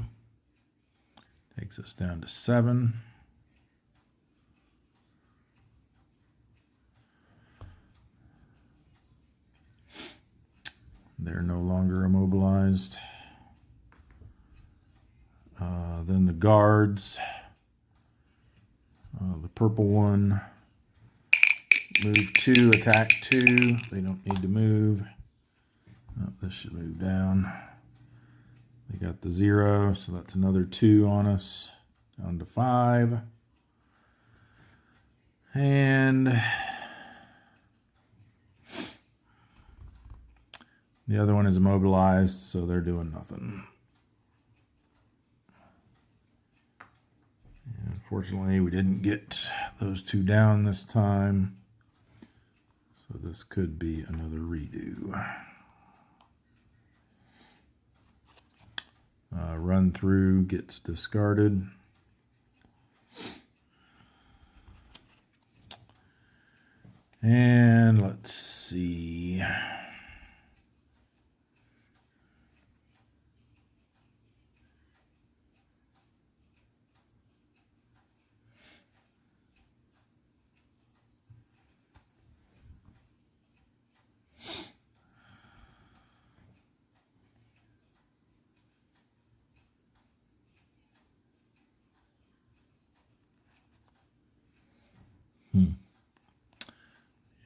[SPEAKER 1] Takes us down to 7. They're no longer immobilized. Then the guards. The purple one. Move 2, attack 2. They don't need to move. Oh, this should move down. They got the 0, so that's another 2 on us. Down to 5. And the other one is immobilized, so they're doing nothing. And unfortunately, we didn't get those 2 down this time. So this could be another redo. Run through gets discarded. And let's see.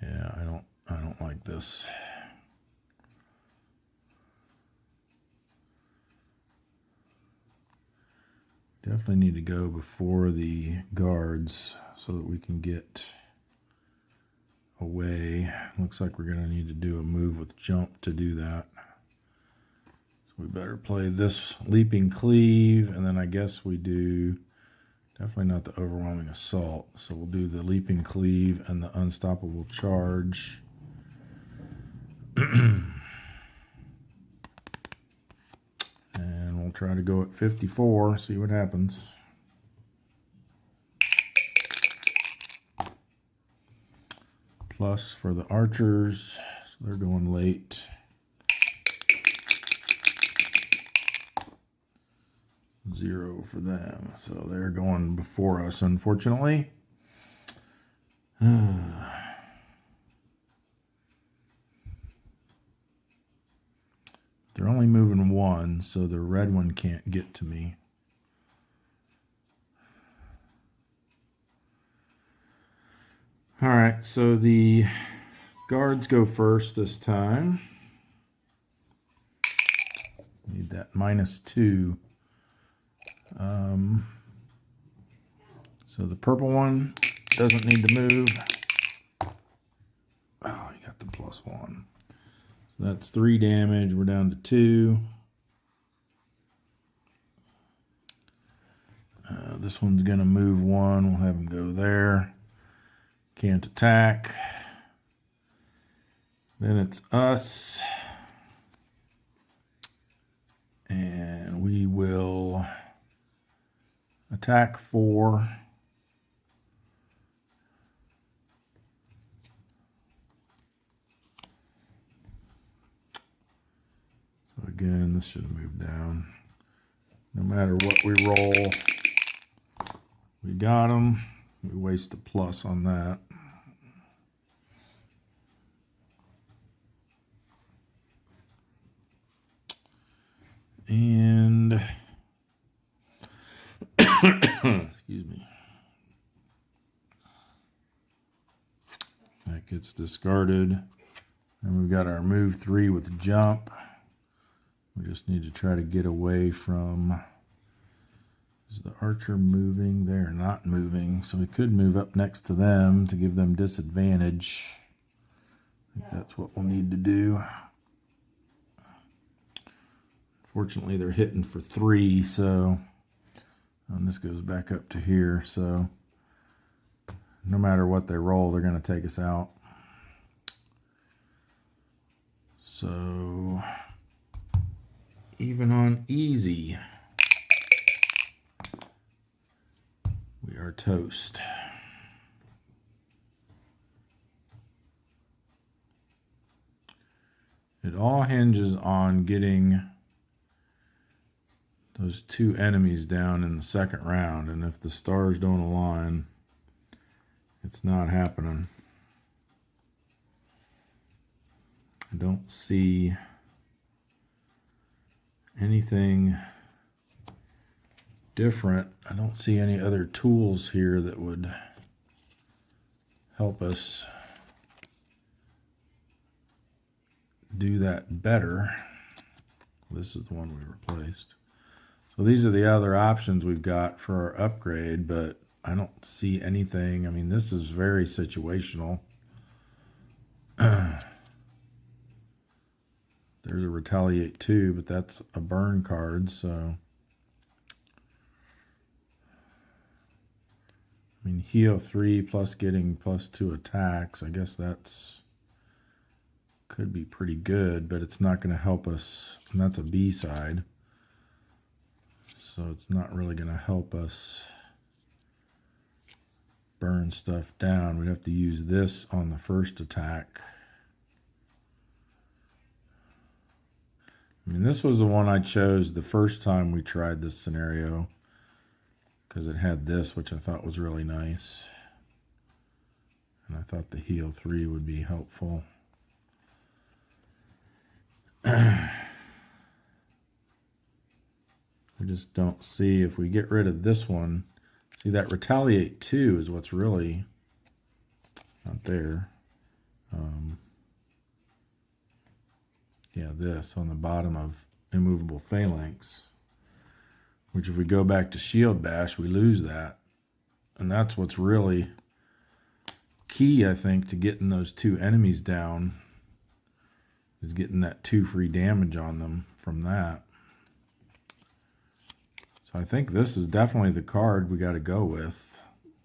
[SPEAKER 1] Yeah, I don't like this. Definitely need to go before the guards so that we can get away. Looks like we're going to need to do a move with jump to do that. So we better play this leaping cleave, and then I guess we do definitely not the overwhelming assault. So we'll do the leaping cleave and the unstoppable charge. And we'll try to go at 54, see what happens. Plus for the archers, so they're going late. Zero for them, so they're going before us, unfortunately. They're only moving 1, so the red one can't get to me. All right, so the guards go first this time. Need that -2. So the purple one doesn't need to move. Oh, you got the +1. So that's 3 damage. We're down to 2. This one's going to move 1. We'll have him go there. Can't attack. Then it's us. And we will attack 4. So again, this should have moved down. No matter what we roll, we got them. We waste a plus on that. And excuse me. That gets discarded. And we've got our move 3 with jump. We just need to try to get away from Is the archer moving? They're not moving, so we could move up next to them to give them disadvantage. I think that's what we'll need to do. Fortunately, they're hitting for 3, so and this goes back up to here, so no matter what they roll, they're going to take us out. So even on easy, we are toast. It all hinges on getting those 2 enemies down in the second round, and if the stars don't align, it's not happening. I don't see anything different. I don't see any other tools here that would help us do that better. This is the one we replaced. So these are the other options we've got for our upgrade, but I don't see anything. I mean, this is very situational. There's a retaliate 2, but that's a burn card, so I mean, heal 3 plus getting +2 attacks. I guess that's could be pretty good, but it's not going to help us, and that's a B side. So it's not really going to help us burn stuff down. We'd have to use this on the first attack. I mean, this was the one I chose the first time we tried this scenario because it had this, which I thought was really nice. And I thought the heal 3 would be helpful. I just don't see, if we get rid of this one, see that retaliate 2 is what's really not there. Yeah, this on the bottom of immovable phalanx, which if we go back to shield bash, we lose that. And that's what's really key, I think, to getting those 2 enemies down, is getting that 2 free damage on them from that. So I think this is definitely the card we got to go with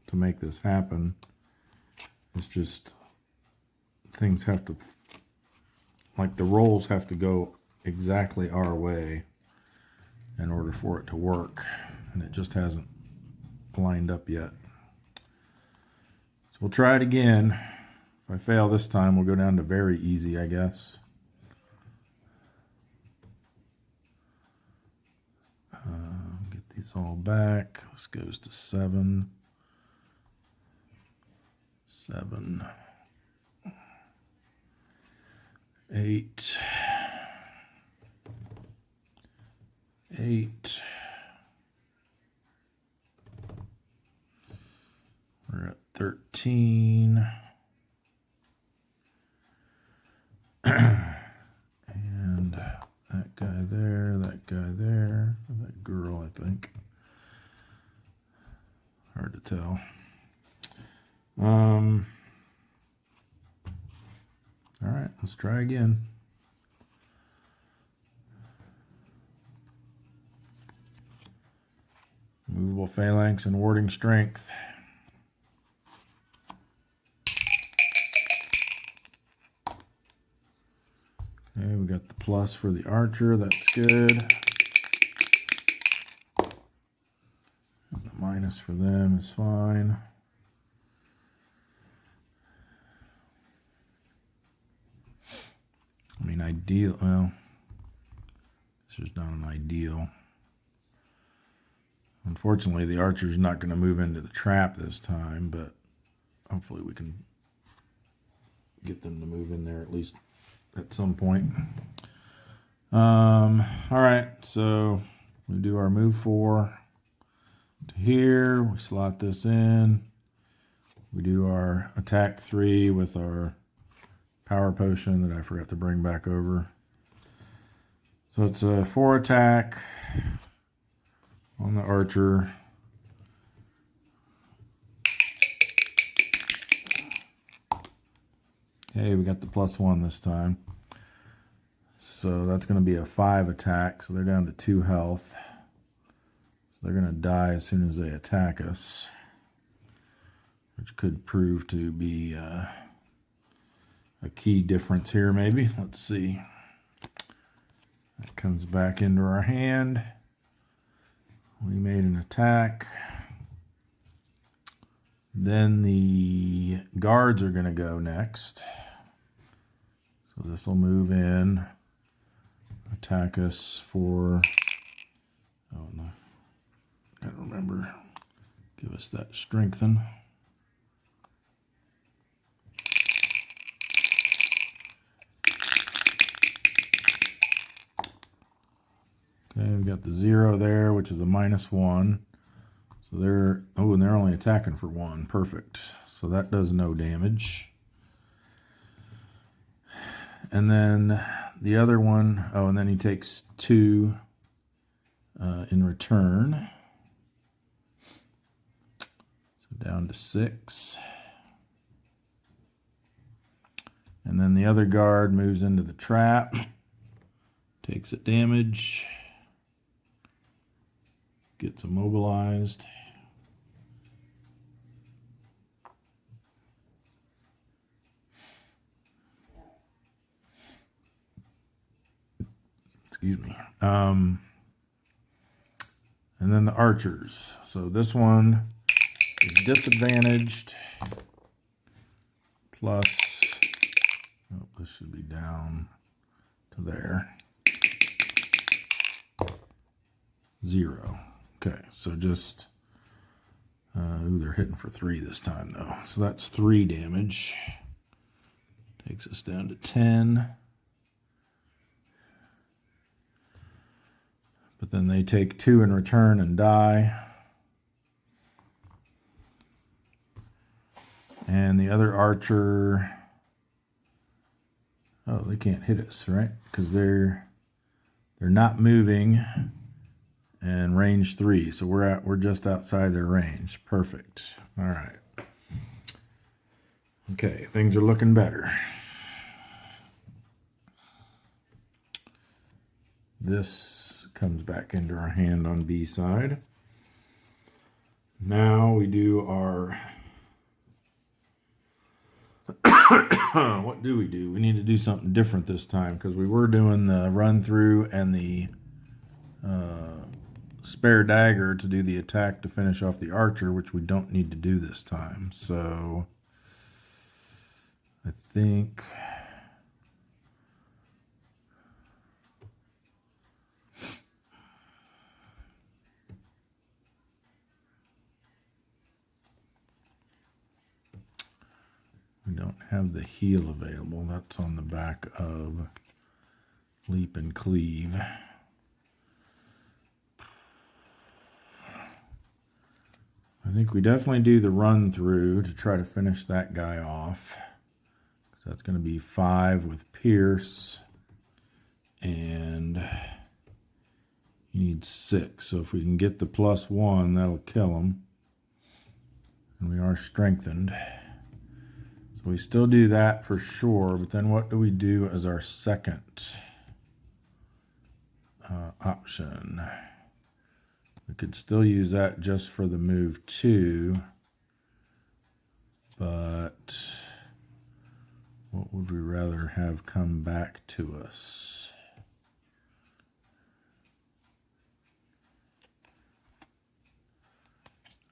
[SPEAKER 1] to make this happen. It's just things have to, like the rolls have to go exactly our way in order for it to work. And it just hasn't lined up yet. So we'll try it again. If I fail this time, we'll go down to very easy, I guess. Get these all back. This goes to 7. 7. 8. 8. We're at 13. And that guy there, that girl, I think. Hard to tell. All right, let's try again. Movable phalanx and warding strength. Okay, we got the plus for the archer. That's good. And the minus for them is fine. I mean, ideal. Well, this is not an ideal. Unfortunately, the archer's not going to move into the trap this time, but hopefully we can get them to move in there at least at some point. All right, so we do our move 4 to here. We slot this in. We do our attack 3 with our power potion that I forgot to bring back over. So it's a 4 attack, on the archer. Okay, we got the +1 this time. So that's going to be a 5 attack. So they're down to 2 health. So they're going to die as soon as they attack us, which could prove to be a key difference here, maybe. Let's see. That comes back into our hand. We made an attack. Then the guards are going to go next. So this will move in, attack us for, oh no, I don't remember, give us that strengthen. Okay, we've got the 0 there, which is a -1. So they're, oh, and they're only attacking for 1, perfect. So that does no damage. And then the other one, oh, and then he takes 2 in return. So down to 6. And then the other guard moves into the trap, takes a damage, gets immobilized. Excuse me. And then the archers. So this one is disadvantaged. Plus, oh, this should be down to there. 0. Okay, so just, ooh, they're hitting for 3 this time though. So that's 3 damage. Takes us down to 10. But then they take 2 in return and die. And the other archer, oh, they can't hit us, right? Because they're not moving, and range 3, so we're just outside their range. Perfect. All right. Okay, things are looking better. This comes back into our hand on B side. Now we do our what do? We need to do something different this time, because we were doing the run through and the spare dagger to do the attack to finish off the archer, which we don't need to do this time. So I think we don't have the heal available. That's on the back of Leap and Cleave. I think we definitely do the run through to try to finish that guy off. So that's going to be 5 with Pierce. And you need 6. So if we can get the +1, that'll kill him. And we are strengthened. So we still do that for sure. But then what do we do as our second option? We could still use that just for the move 2, but what would we rather have come back to us?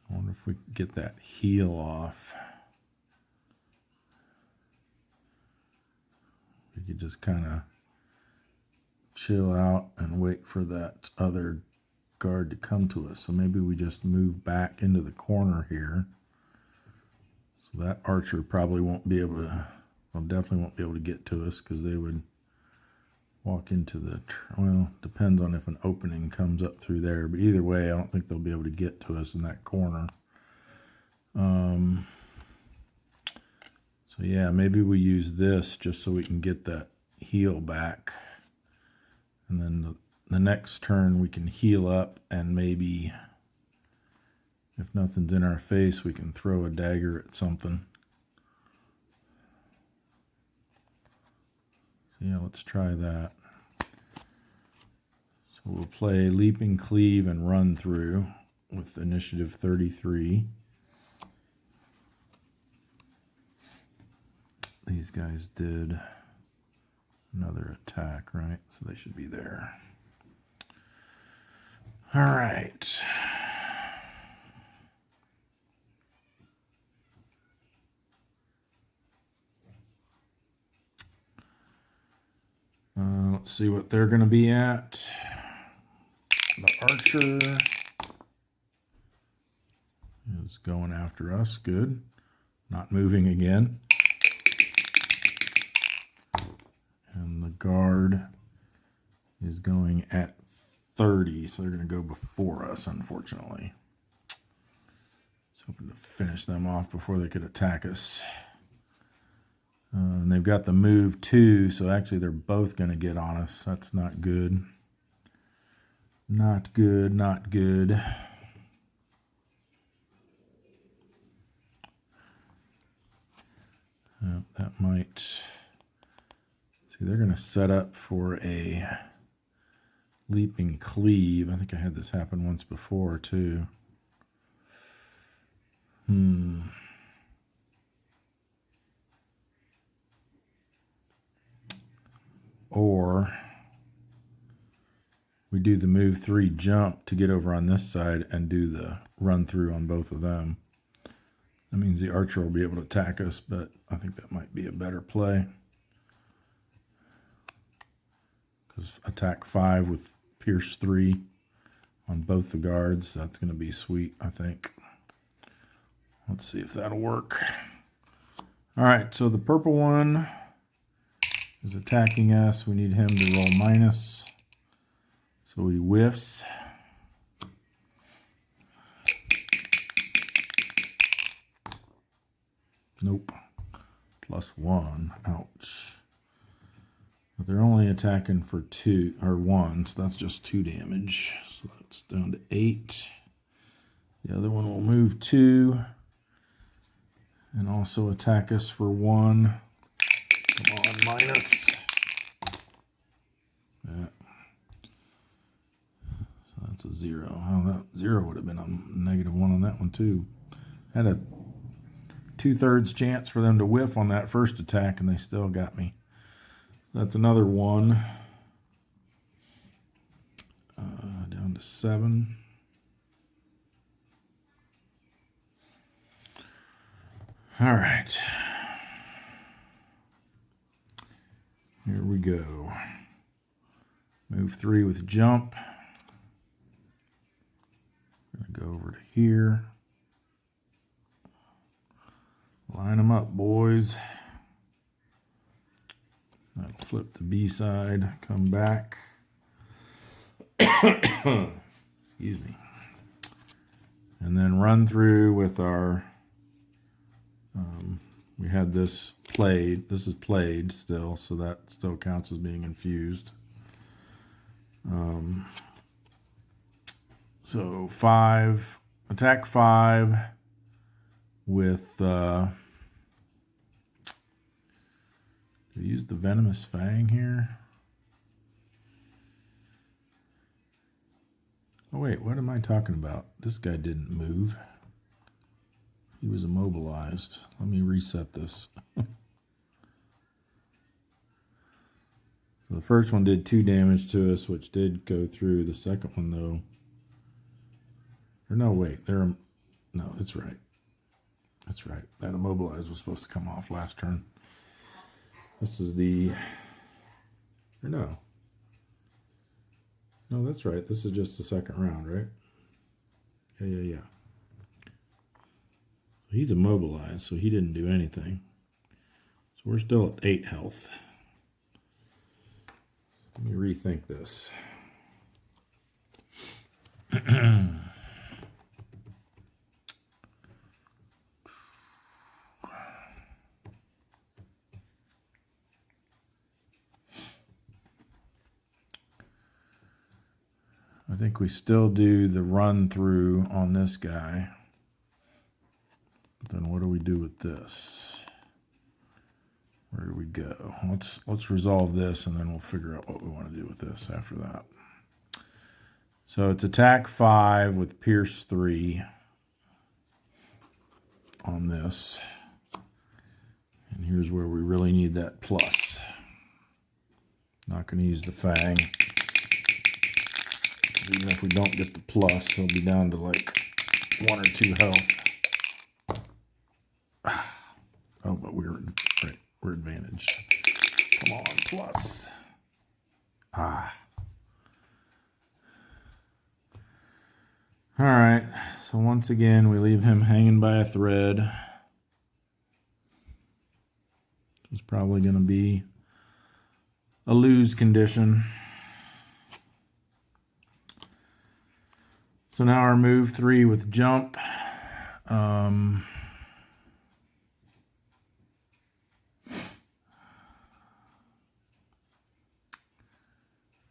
[SPEAKER 1] I wonder if we could get that heal off. We could just kind of chill out and wait for that other guard to come to us. So maybe we just move back into the corner here. So that archer probably won't be able to, well, definitely won't be able to get to us, because they would walk into the, well, depends on if an opening comes up through there. But either way, I don't think they'll be able to get to us in that corner. So yeah, maybe we use this just so we can get that heal back. And then the next turn we can heal up and maybe, if nothing's in our face, we can throw a dagger at something. So yeah, let's try that. So we'll play Leaping Cleave and Run Through with initiative 33. These guys did another attack, right? So they should be there. All right. Let's see what they're going to be at. The archer is going after us. Good. Not moving again. And the guard is going at 30, so they're going to go before us, unfortunately. I was hoping to finish them off before they could attack us. And they've got the move too, so actually they're both going to get on us. That's not good. Not good, not good. That might... See, they're going to set up for a Leaping Cleave. I think I had this happen once before too. Or we do the move 3 jump to get over on this side and do the run through on both of them. That means the archer will be able to attack us, but I think that might be a better play. Because attack 5 with pierce 3 on both the guards, that's going to be sweet, I think. Let's see if that'll work. All right, so the purple one is attacking us. We need him to roll minus. So he whiffs. Nope. +1. Ouch. But they're only attacking for 2 or 1, so that's just 2 damage. So that's down to 8. The other one will move 2 and also attack us for 1. Come on, minus. Yeah. So that's a 0. Oh, that 0 would have been a -1 on that one too. Had a 2/3 chance for them to whiff on that first attack, and they still got me. That's another 1. Down to 7. All right. Here we go. Move 3 with jump. Gonna go over to here. Line them up, boys. I'll flip the B side, come back. Excuse me. And then run through with our, we had this played. This is played still, so that still counts as being infused. So 5, attack 5 with, do we use the Venomous Fang here? Oh wait, what am I talking about? This guy didn't move. He was immobilized. Let me reset this. So the first one did 2 damage to us, which did go through. The second one though, or no, wait, no, that's right. That's right. That immobilize was supposed to come off last turn. This is the, or no. No, that's right. This is just the second round, right? Yeah. He's immobilized, so he didn't do anything. So we're still at 8 health. Let me rethink this. I think we still do the run through on this guy. But then what do we do with this? Where do we go? Let's resolve this, and then we'll figure out what we want to do with this after that. So it's attack 5 with pierce 3 on this. And here's where we really need that plus. Not going to use the fang. Even if we don't get the plus, he'll be down to like 1 or 2 health. Oh, but we're advantaged. Come on, plus. All right, so once again, we leave him hanging by a thread. It's probably going to be a lose condition. So now our move 3 with jump.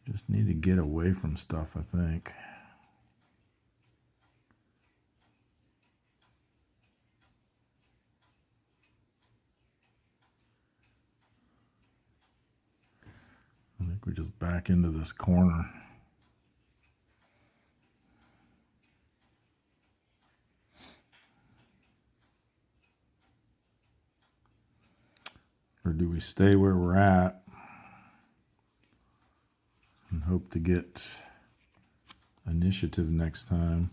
[SPEAKER 1] Just need to get away from stuff, I think. I think we just back into this corner. Or do we stay where we're at and hope to get initiative next time?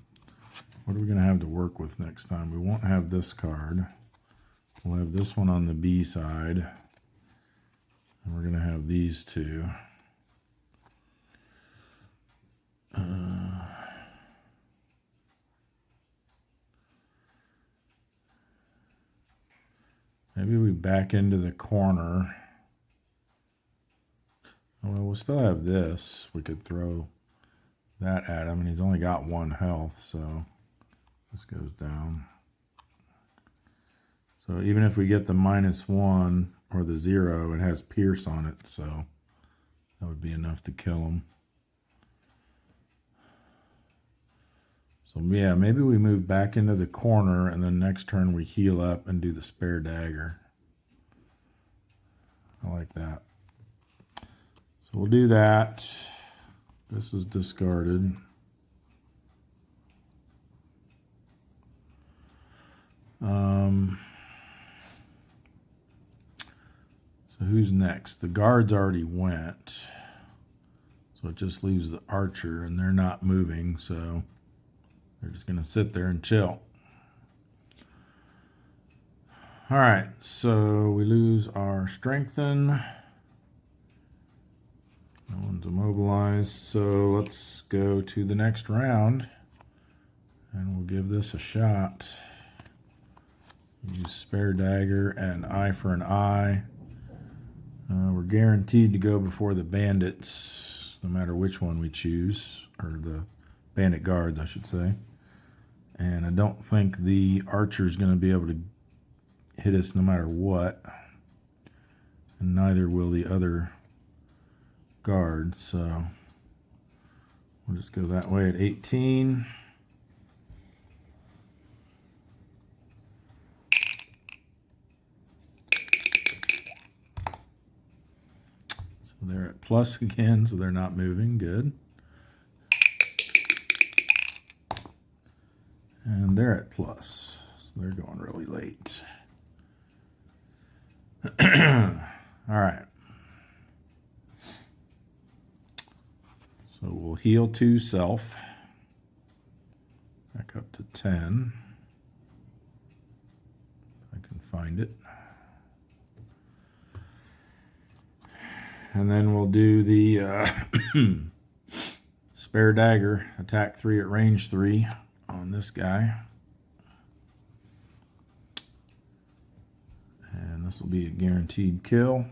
[SPEAKER 1] What are we going to have to work with next time? We won't have this card. We'll have this one on the B side. And we're going to have these two. Maybe we back into the corner. Well, we'll still have this. We could throw that at him, and he's only got 1 health, so this goes down. So even if we get the -1 or the 0, it has pierce on it, so that would be enough to kill him. So yeah, maybe we move back into the corner, and then next turn we heal up and do the spare dagger. I like that. So we'll do that. This is discarded. So who's next? The guards already went. So it just leaves the archer, and they're not moving, so they're just going to sit there and chill. All right, so we lose our strengthen. No one's immobilized, so let's go to the next round, and we'll give this a shot. Use spare dagger and eye for an eye. We're guaranteed to go before the bandits, no matter which one we choose, or the bandit guards, I should say. And I don't think the archer's going to be able to hit us no matter what, and neither will the other guard, so we'll just go that way at 18. So they're at plus again, so they're not moving. Good. And they're at plus, so they're going really late. All right. So we'll heal 2 self. Back up to 10. If I can find it. And then we'll do the spare dagger, attack 3 at range 3 on this guy. And this will be a guaranteed kill.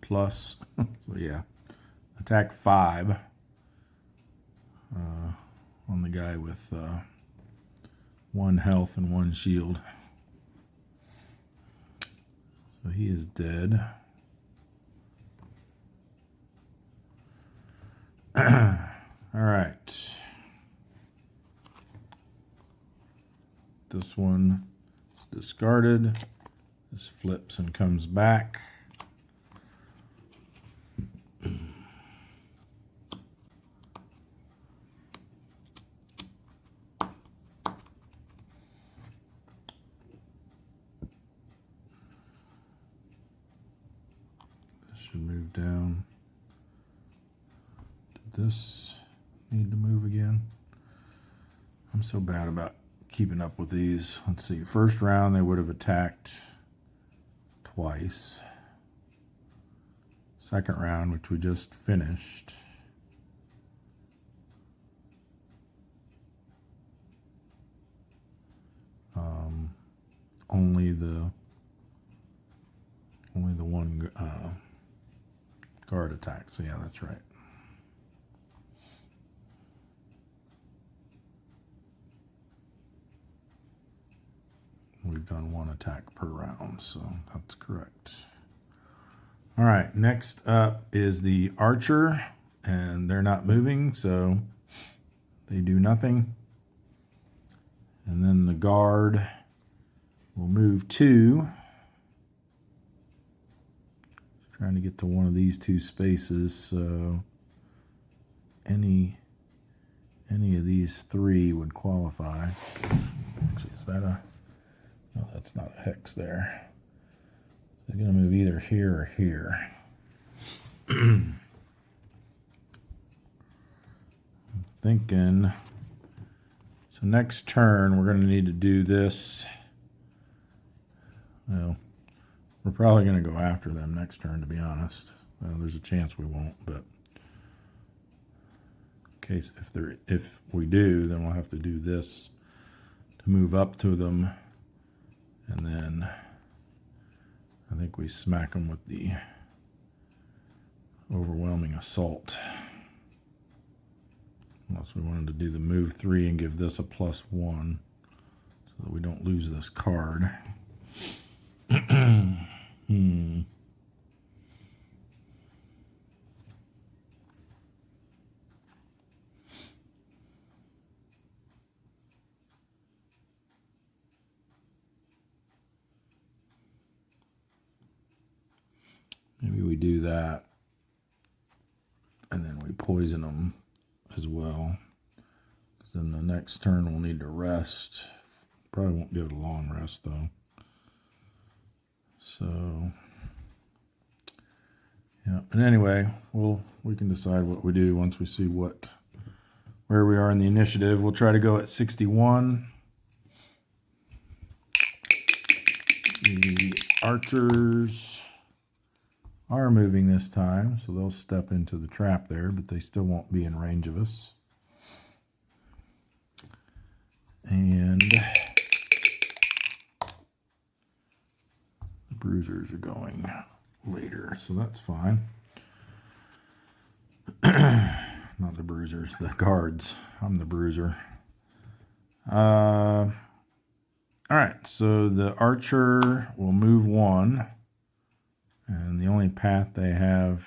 [SPEAKER 1] Plus, so yeah, attack 5 on the guy with 1 health and 1 shield. So he is dead. All right. This one is discarded. This flips and comes back. Should move down. Did this need to move again? I'm so bad about keeping up with these. Let's see. First round, they would have attacked twice. Second round, which we just finished, only the one guard attack. So yeah, that's right. We've done one attack per round, so that's correct. All right, next up is the archer, and they're not moving, so they do nothing. And then the guard will move 2. Trying to get to one of these 2 spaces, so any of these 3 would qualify. Actually, is that a... No, that's not a hex there. They're going to move either here or here. I'm thinking... So next turn, we're going to need to do this. Well, we're probably going to go after them next turn, to be honest. Well, there's a chance we won't, but in case if we do, then we'll have to do this to move up to them, and then I think we smack them with the overwhelming assault. Unless we wanted to do the move 3 and give this a +1 so that we don't lose this card. Maybe we do that, and then we poison them as well. Because then the next turn we'll need to rest. Probably won't give it a long rest though. So yeah. And anyway, we can decide what we do once we see where we are in the initiative. We'll try to go at 61. The archers are moving this time, so they'll step into the trap there, but they still won't be in range of us. And the bruisers are going later, so that's fine. Not the bruisers, the guards. I'm the bruiser. All right, so the archer will move 1. And the only path they have,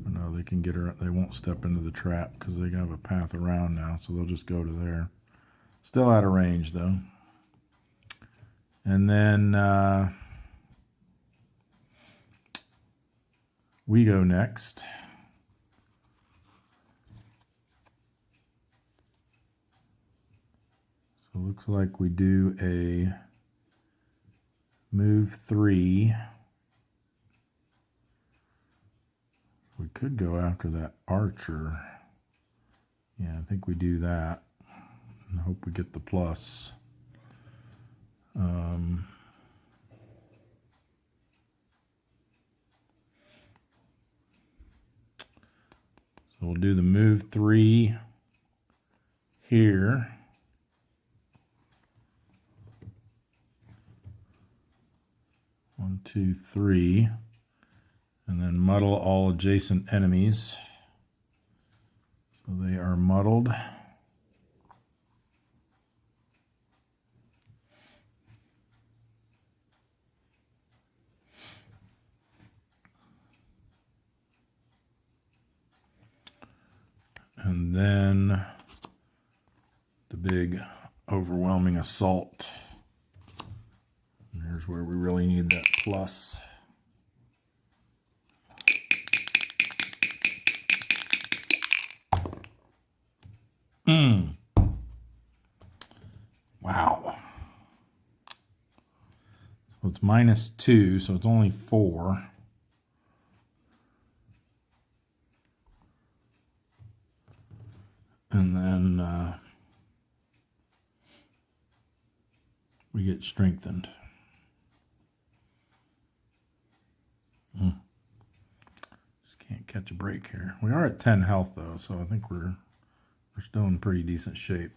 [SPEAKER 1] no, they can get around. They won't step into the trap because they have a path around now, so they'll just go to there. Still out of range though. And then we go next. So it looks like we do a move 3. We could go after that archer. Yeah, I think we do that. And hope we get the plus. So we'll do the move 3 here. One, 2, 3, and then muddle all adjacent enemies. So they are muddled. And then the big overwhelming assault. And here's where we really need that plus. Wow. So it's -2, so it's only 4. And then we get strengthened. Just can't catch a break here. We are at 10 health though, so I think we're still in pretty decent shape.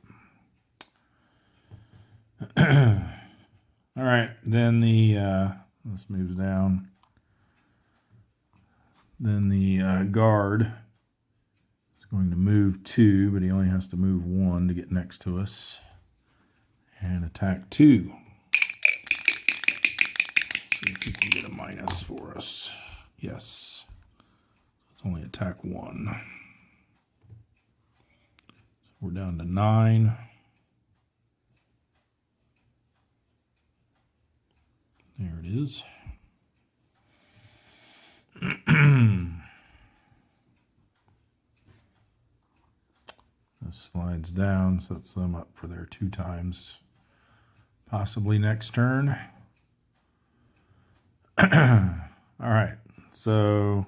[SPEAKER 1] All right, then this moves down. Then the guard is going to move 2, but he only has to move 1 to get next to us. And attack 2. See if we can get a minus for us. Yes. It's only attack 1. So we're down to 9. There it is. This slides down, sets them up for their 2 times. Possibly next turn. All right, so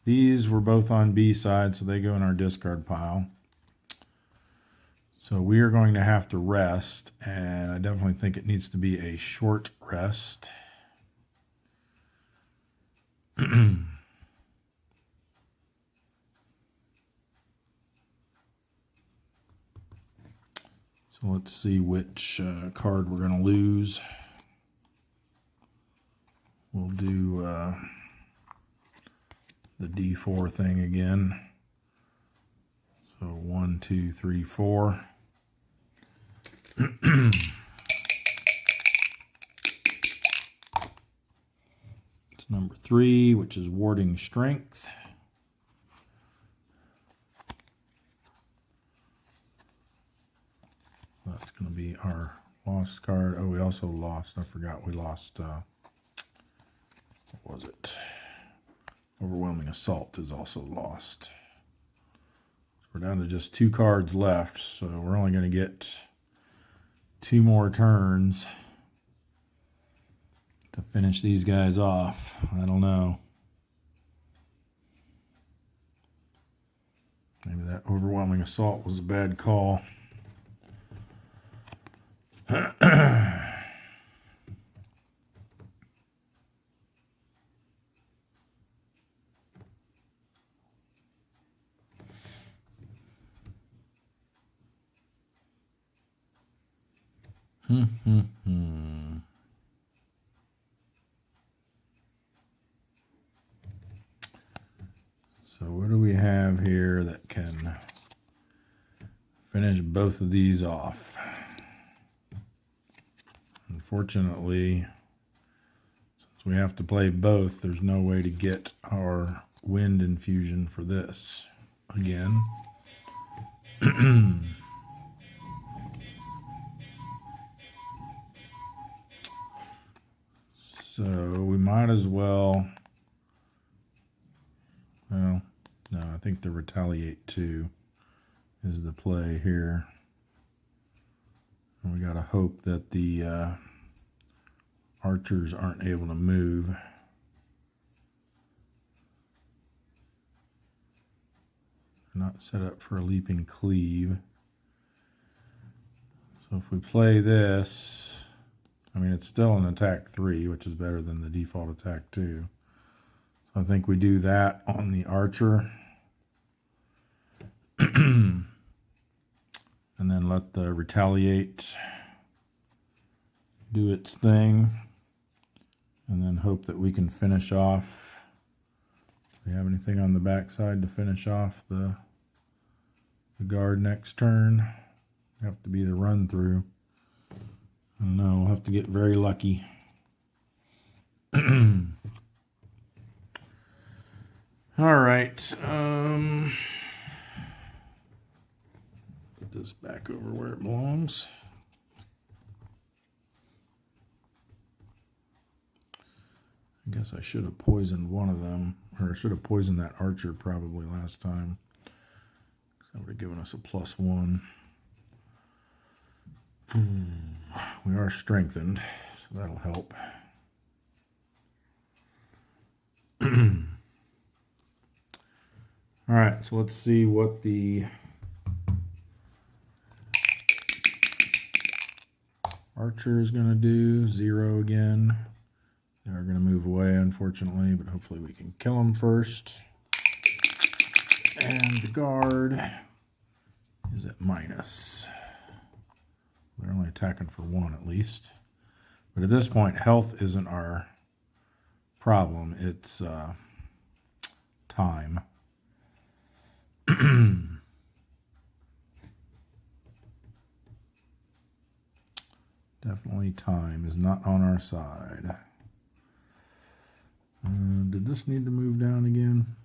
[SPEAKER 1] these were both on B side, so they go in our discard pile. So we are going to have to rest, and I definitely think it needs to be a short rest. So let's see which card we're going to lose. We'll do the D4 thing again. So 1, 2, 3, 4. It's number 3, which is warding strength. That's going to be our lost card. Oh, we also lost. I forgot we lost. What was it? Overwhelming Assault is also lost. So we're down to just 2 cards left, so we're only going to get 2 more turns to finish these guys off. I don't know. Maybe that Overwhelming Assault was a bad call. So what do we have here that can finish both of these off? Unfortunately, since we have to play both, there's no way to get our wind infusion for this again. So we might as well, well, no, I think the retaliate 2 is the play here. And we gotta hope that the archers aren't able to move. They're not set up for a leaping cleave. So if we play this, I mean, it's still an attack 3, which is better than the default attack 2. So I think we do that on the archer. And then let the retaliate do its thing. And then hope that we can finish off. Do we have anything on the backside to finish off the guard next turn? Have to be the run through. I don't know, we'll have to get very lucky. All right. this back over where it belongs. I guess I should have poisoned one of them, or I should have poisoned that archer probably last time. That would have given us a +1. We are strengthened, so that'll help. All right, so let's see what the archer is going to do. 0 again. They're going to move away, unfortunately, but hopefully we can kill them first. And the guard is at -. They're only attacking for 1 at least. But at this point, health isn't our problem. It's time. Definitely time is not on our side. Did this need to move down again?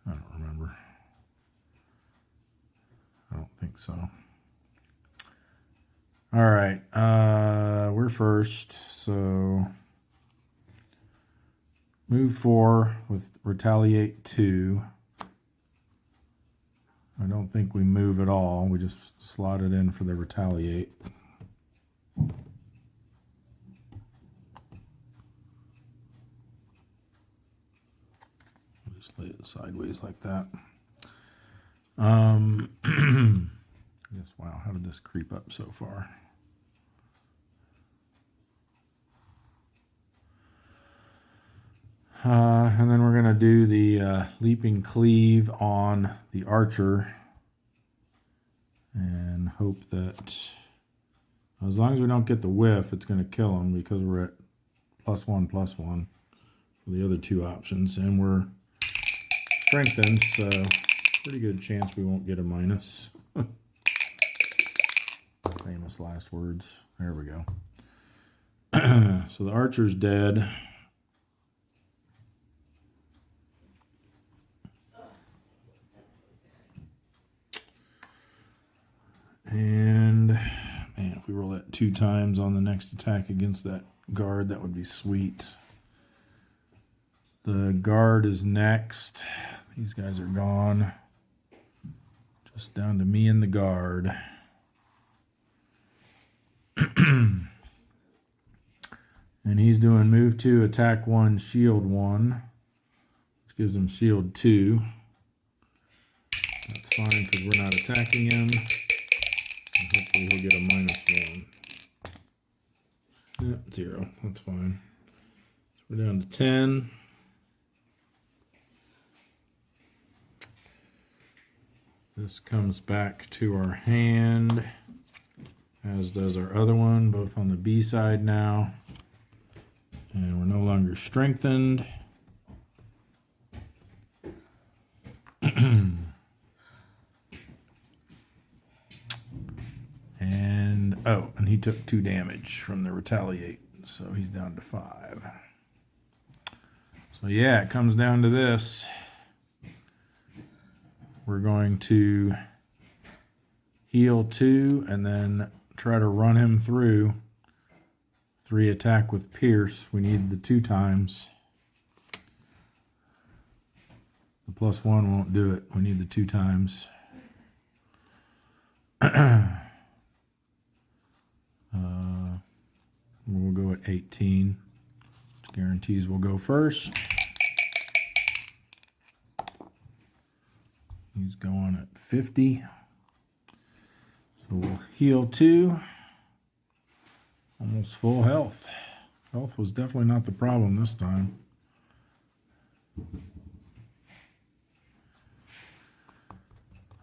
[SPEAKER 1] I don't remember. I don't think so. All right, we're first, so move 4 with retaliate 2. I don't think we move at all. We just slot it in for the retaliate. Just lay it sideways like that. Yes, wow, how did this creep up so far? And then we're going to do the leaping cleave on the archer and hope that as long as we don't get the whiff, it's going to kill him because we're at +1/+1 for the other 2 options. And we're strengthened, so pretty good chance we won't get a minus. Famous last words. There we go. So the archer's dead. And, man, if we roll that 2 times on the next attack against that guard, that would be sweet. The guard is next. These guys are gone. Just down to me and the guard. And he's doing move 2, attack 1, shield 1. Which gives him shield 2. That's fine because we're not attacking him. Hopefully he'll get a -1. Yeah, 0. That's fine. So we're down to 10. This comes back to our hand, as does our other one, both on the B side now. And we're no longer strengthened. And he took 2 damage from the retaliate, so he's down to 5. So yeah, it comes down to this. We're going to heal 2 and then try to run him through. 3 attack with Pierce. We need the 2 times. The +1 won't do it. We need the 2 times. We'll go at 18, which guarantees we'll go first. He's going at 50. So we'll heal 2. Almost full health. Health was definitely not the problem this time.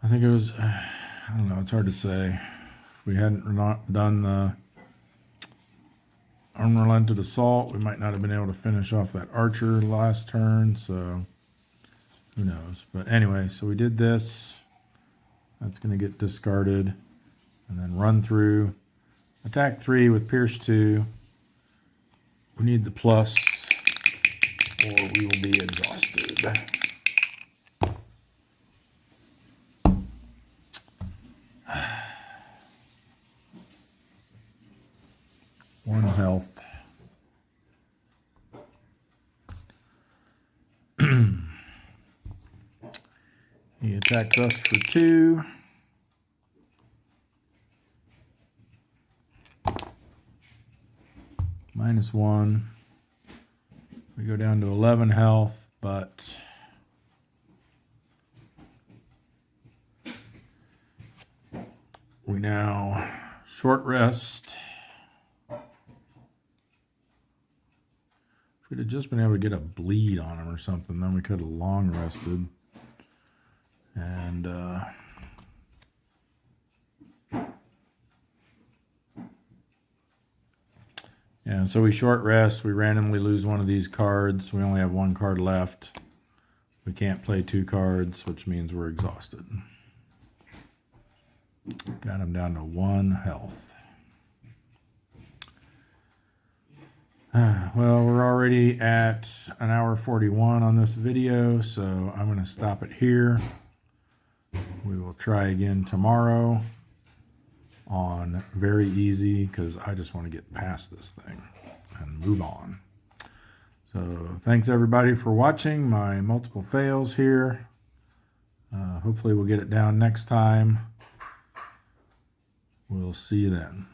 [SPEAKER 1] I think it was, I don't know, it's hard to say. If we hadn't not done the unrelented assault, we might not have been able to finish off that archer last turn, so who knows. But anyway, so we did this. That's going to get discarded. And then run through. Attack 3 with Pierce 2. We need the plus, or we will be exhausted. One health. He attacks us for 2. -1. We go down to 11 health, but we now short rest. If we'd have just been able to get a bleed on him or something, then we could have long rested. And yeah, so we short rest. We randomly lose one of these cards. We only have 1 card left. We can't play 2 cards, which means we're exhausted. Got him down to 1 health. Well, we're already at 1 hour 41 on this video, so I'm going to stop it here. We will try again tomorrow on very easy, because I just want to get past this thing and move on. So thanks everybody for watching my multiple fails here. Hopefully we'll get it down next time. We'll see you then.